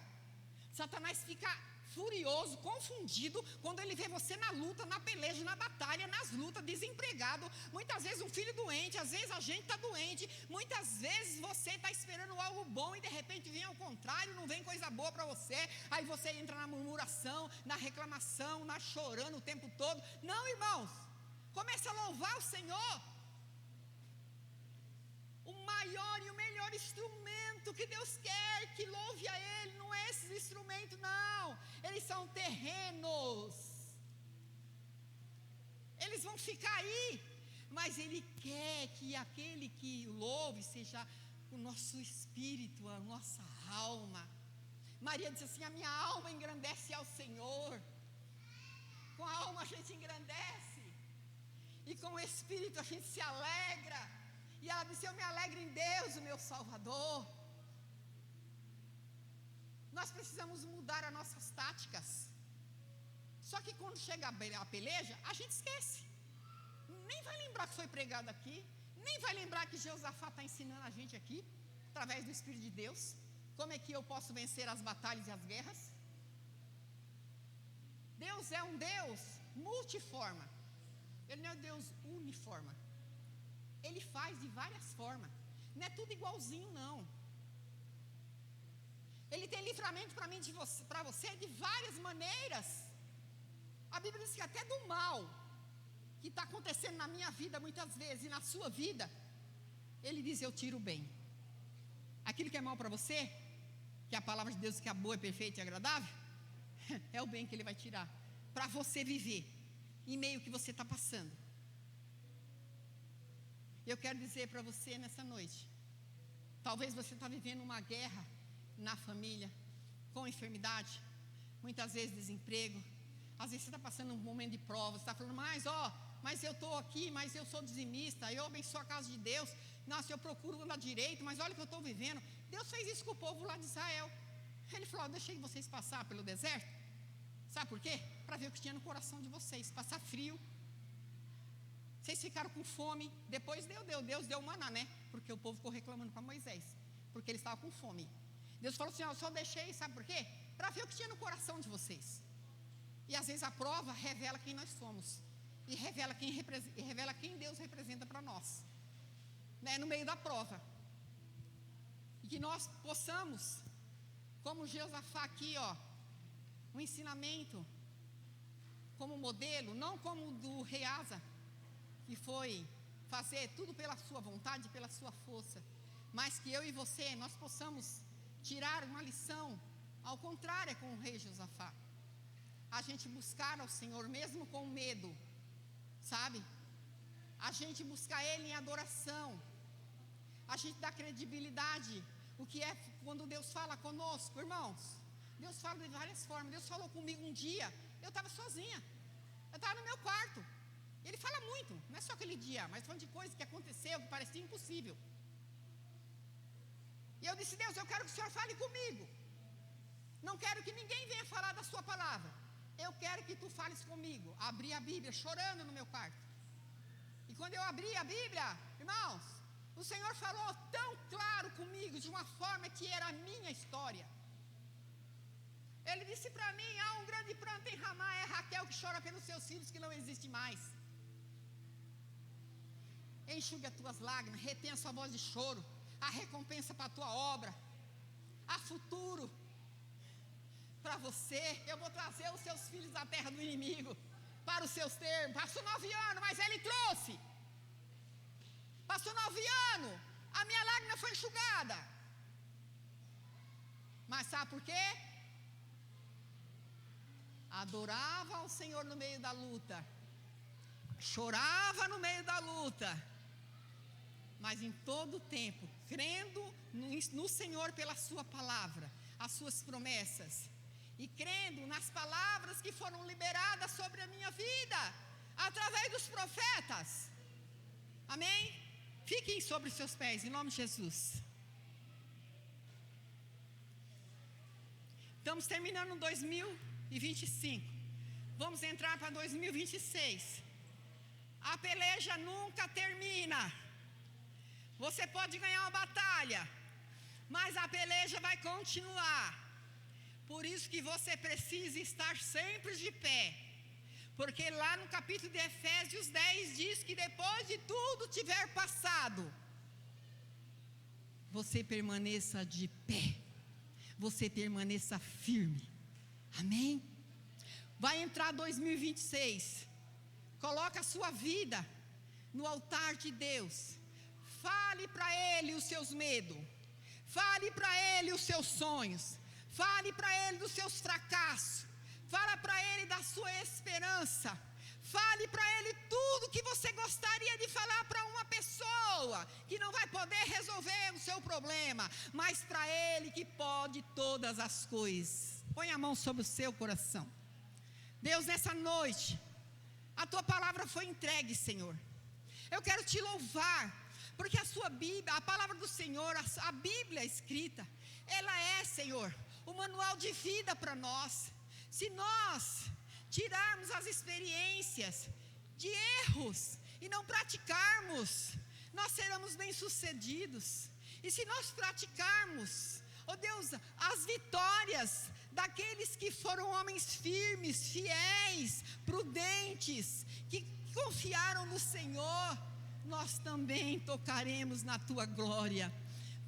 Satanás fica furioso, confundido, quando ele vê você na luta, na peleja, na batalha, nas lutas, desempregado. Muitas vezes um filho doente, às vezes a gente está doente, muitas vezes você está esperando algo bom e de repente vem ao contrário, não vem coisa boa para você. Aí você entra na murmuração, na reclamação, na chorando o tempo todo. Não, irmãos, comece a louvar o Senhor. O maior e o melhor instrumento que Deus quer que louve a Ele, não é esses instrumentos, não. Eles são terrenos. Eles vão ficar aí. Mas Ele quer que aquele que louve seja o nosso espírito, a nossa alma. Maria disse assim: a minha alma engrandece ao Senhor. Com a alma a gente engrandece. E com o espírito a gente se alegra. E ela disse: eu me alegro em Deus, o meu Salvador. Nós precisamos mudar as nossas táticas. Só que quando chega a peleja, a gente esquece. Nem vai lembrar que foi pregado aqui. Nem vai lembrar que Jeosafá está ensinando a gente aqui, através do Espírito de Deus, como é que eu posso vencer as batalhas e as guerras. Deus é um Deus multiforma. Ele não é um Deus uniforme. Ele faz de várias formas. Não é tudo igualzinho, não. Ele tem livramento para mim, para você, de várias maneiras. A Bíblia diz que até do mal que está acontecendo na minha vida muitas vezes e na sua vida, Ele diz: eu tiro o bem. Aquilo que é mal para você, que é a palavra de Deus que é boa, perfeita e agradável, é o bem que Ele vai tirar, para você viver em meio que você está passando. Eu quero dizer para você nessa noite, talvez você está vivendo uma guerra na família, com enfermidade, muitas vezes desemprego, às vezes você está passando um momento de prova, você está falando: mas eu estou aqui, mas eu sou dizimista, eu abençoo a casa de Deus, nossa, eu procuro andar direito, mas olha o que eu estou vivendo. Deus fez isso com o povo lá de Israel. Ele falou: eu deixei vocês passar pelo deserto, sabe por quê? Para ver o que tinha no coração de vocês, passar frio. Vocês ficaram com fome, depois Deus deu maná, né? Porque o povo ficou reclamando para Moisés, porque eles estavam com fome. Deus falou assim: eu só deixei, sabe por quê? Para ver o que tinha no coração de vocês. E às vezes a prova revela quem nós somos, e revela quem Deus representa para nós, né? No meio da prova. E que nós possamos, como Jeosafá aqui, um ensinamento, como modelo, não como o do rei Asa, que foi fazer tudo pela sua vontade, pela sua força, mas que eu e você, nós possamos tirar uma lição, ao contrário com o rei Josafá. A gente buscar ao Senhor, mesmo com medo, sabe? A gente buscar Ele em adoração, a gente dá credibilidade, o que é quando Deus fala conosco, irmãos. Deus fala de várias formas. Deus falou comigo um dia, eu estava sozinha, eu estava no meu quarto. Ele fala muito, não é só aquele dia, mas falando de coisas que aconteceu, que parecia impossível. E eu disse: Deus, eu quero que o Senhor fale comigo. Não quero que ninguém venha falar da sua palavra. Eu quero que tu fales comigo. Abri a Bíblia chorando no meu quarto. E quando eu abri a Bíblia, irmãos, o Senhor falou tão claro comigo, de uma forma que era a minha história. Ele disse para mim: há um grande pranto em Ramá, é Raquel que chora pelos seus filhos que não existem mais. Enxugue as tuas lágrimas, retenha a sua voz de choro. Há recompensa para a tua obra, há futuro para você. Eu vou trazer os seus filhos da terra do inimigo, para os seus termos. Passou 9 anos, mas Ele trouxe. Passou 9 anos, a minha lágrima foi enxugada. Mas sabe por quê? Adorava ao Senhor no meio da luta, chorava no meio da luta, mas em todo o tempo, crendo no Senhor pela sua palavra, as suas promessas, e crendo nas palavras que foram liberadas sobre a minha vida, através dos profetas. Amém? Fiquem sobre os seus pés, em nome de Jesus. Estamos terminando 2025. Vamos entrar para 2026. A peleja nunca termina. Você pode ganhar uma batalha, mas a peleja vai continuar. Por isso que você precisa estar sempre de pé. Porque lá no capítulo de Efésios 10 diz que depois de tudo tiver passado, você permaneça de pé. Você permaneça firme. Amém? Vai entrar 2026. Coloca a sua vida no altar de Deus. Fale para Ele os seus medos. Fale para Ele os seus sonhos. Fale para Ele dos seus fracassos. Fala para Ele da sua esperança. Fale para Ele tudo que você gostaria de falar para uma pessoa que não vai poder resolver o seu problema, mas para Ele que pode todas as coisas. Põe a mão sobre o seu coração. Deus, nessa noite, a Tua palavra foi entregue, Senhor. Eu quero Te louvar, porque a Sua Bíblia, a palavra do Senhor, a Bíblia escrita, ela é, Senhor, o manual de vida para nós. Se nós tirarmos as experiências de erros e não praticarmos, nós seremos bem-sucedidos. E se nós praticarmos, ó Deus, as vitórias daqueles que foram homens firmes, fiéis, prudentes, que confiaram no Senhor, nós também tocaremos na Tua glória.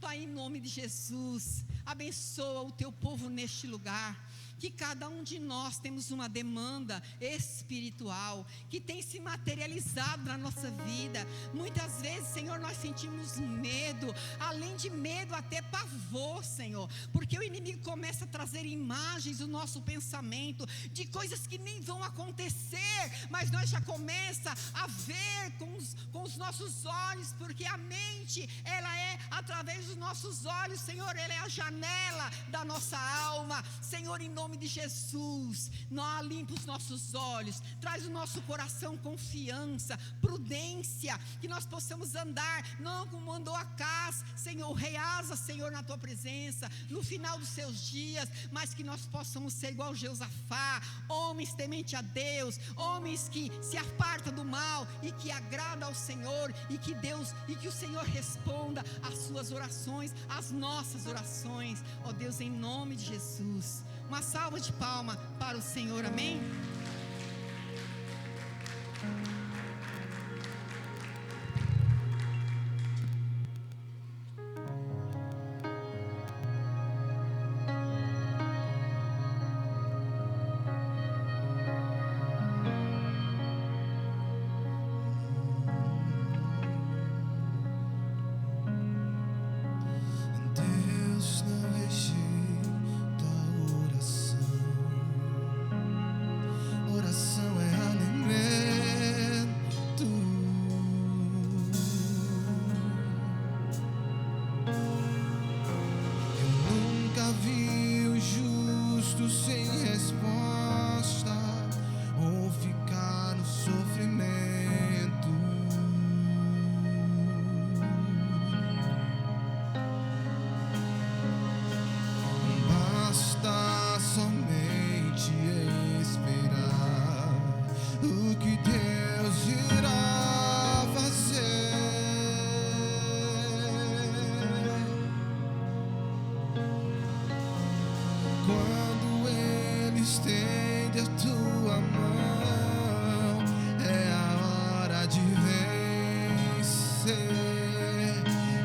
Pai, em nome de Jesus, abençoa o Teu povo neste lugar. Que cada um de nós temos uma demanda espiritual que tem se materializado na nossa vida. Muitas vezes, Senhor, nós sentimos medo, além de medo, até pavor, Senhor, porque o inimigo começa a trazer imagens do nosso pensamento de coisas que nem vão acontecer, mas nós já começa a ver com os nossos olhos, porque a mente, ela é através dos nossos olhos, Senhor, ela é a janela da nossa alma. Senhor, em nome de Jesus, nós limpa os nossos olhos, traz o nosso coração confiança, prudência, que nós possamos andar, não como andou Acás, Senhor, reasa, Senhor, na Tua presença, no final dos seus dias, mas que nós possamos ser igual Jeosafá, homens temente a Deus, homens que se apartam do mal e que agrada ao Senhor, e que Deus, e que o Senhor responda às suas orações, às nossas orações, ó Deus, em nome de Jesus. Uma salva de palmas para o Senhor, amém? Deus não rejeita oração. Oração é alimento. Eu nunca vi o justo sem resposta ou ficar no sofrimento. Basta somente esperar o que Deus irá fazer. Quando Ele estende a tua mão, é a hora de vencer.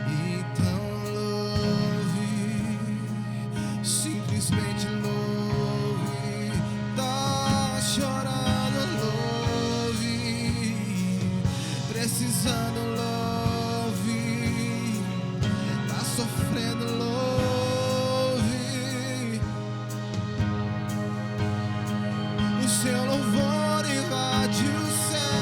Então louve, simplesmente louve. Tá chorando, louve. Precisando, louve. Tá sofrendo, louve. O seu louvor invade o céu,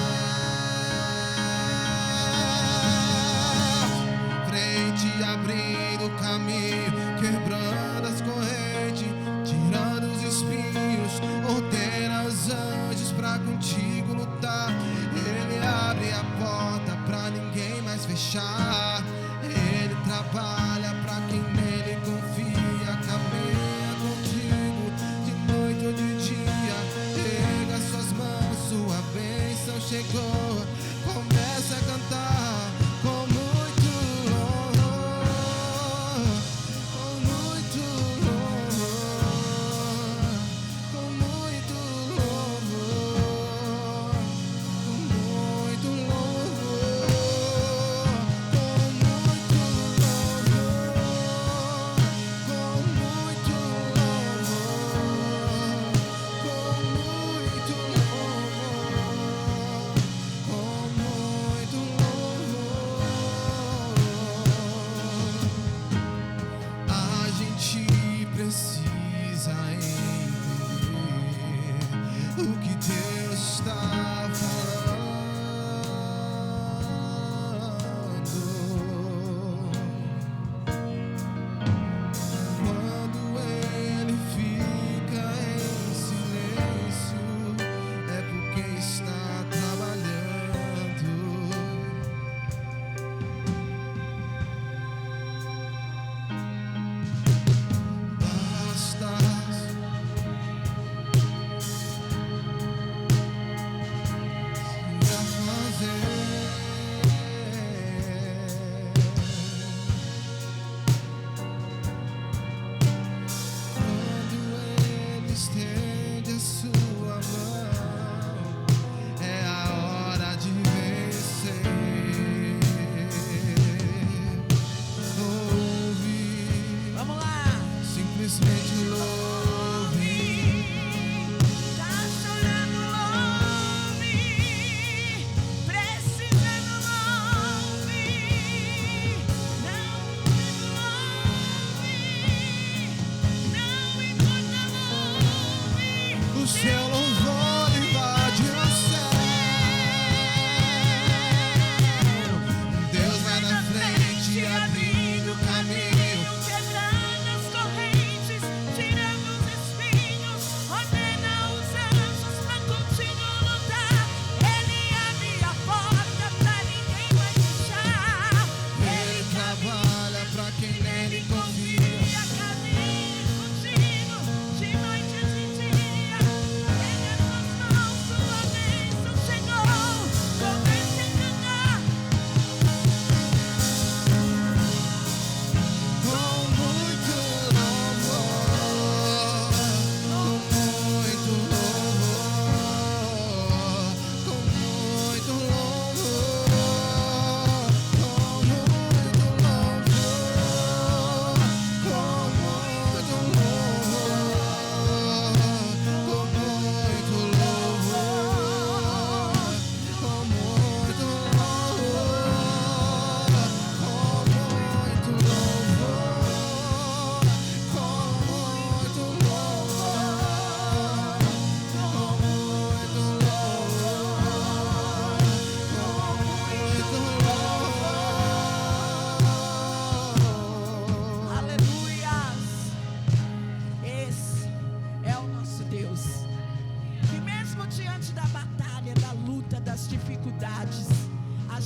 frente abrindo o caminho, quebrando as correntes, tirando os espinhos, ordena os anjos pra contigo lutar. Ele abre a porta pra ninguém mais fechar. Ele trabalha pra quem nele confia, caminha contigo de noite ou de dia. Erga suas mãos, sua bênção chegou. Comece a cantar com muito louvor, com muito louvor.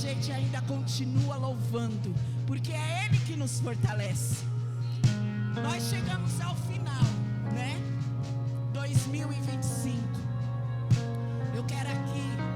gente ainda continua louvando, porque é Ele que nos fortalece. Nós chegamos ao final, né? 2025. Eu quero aqui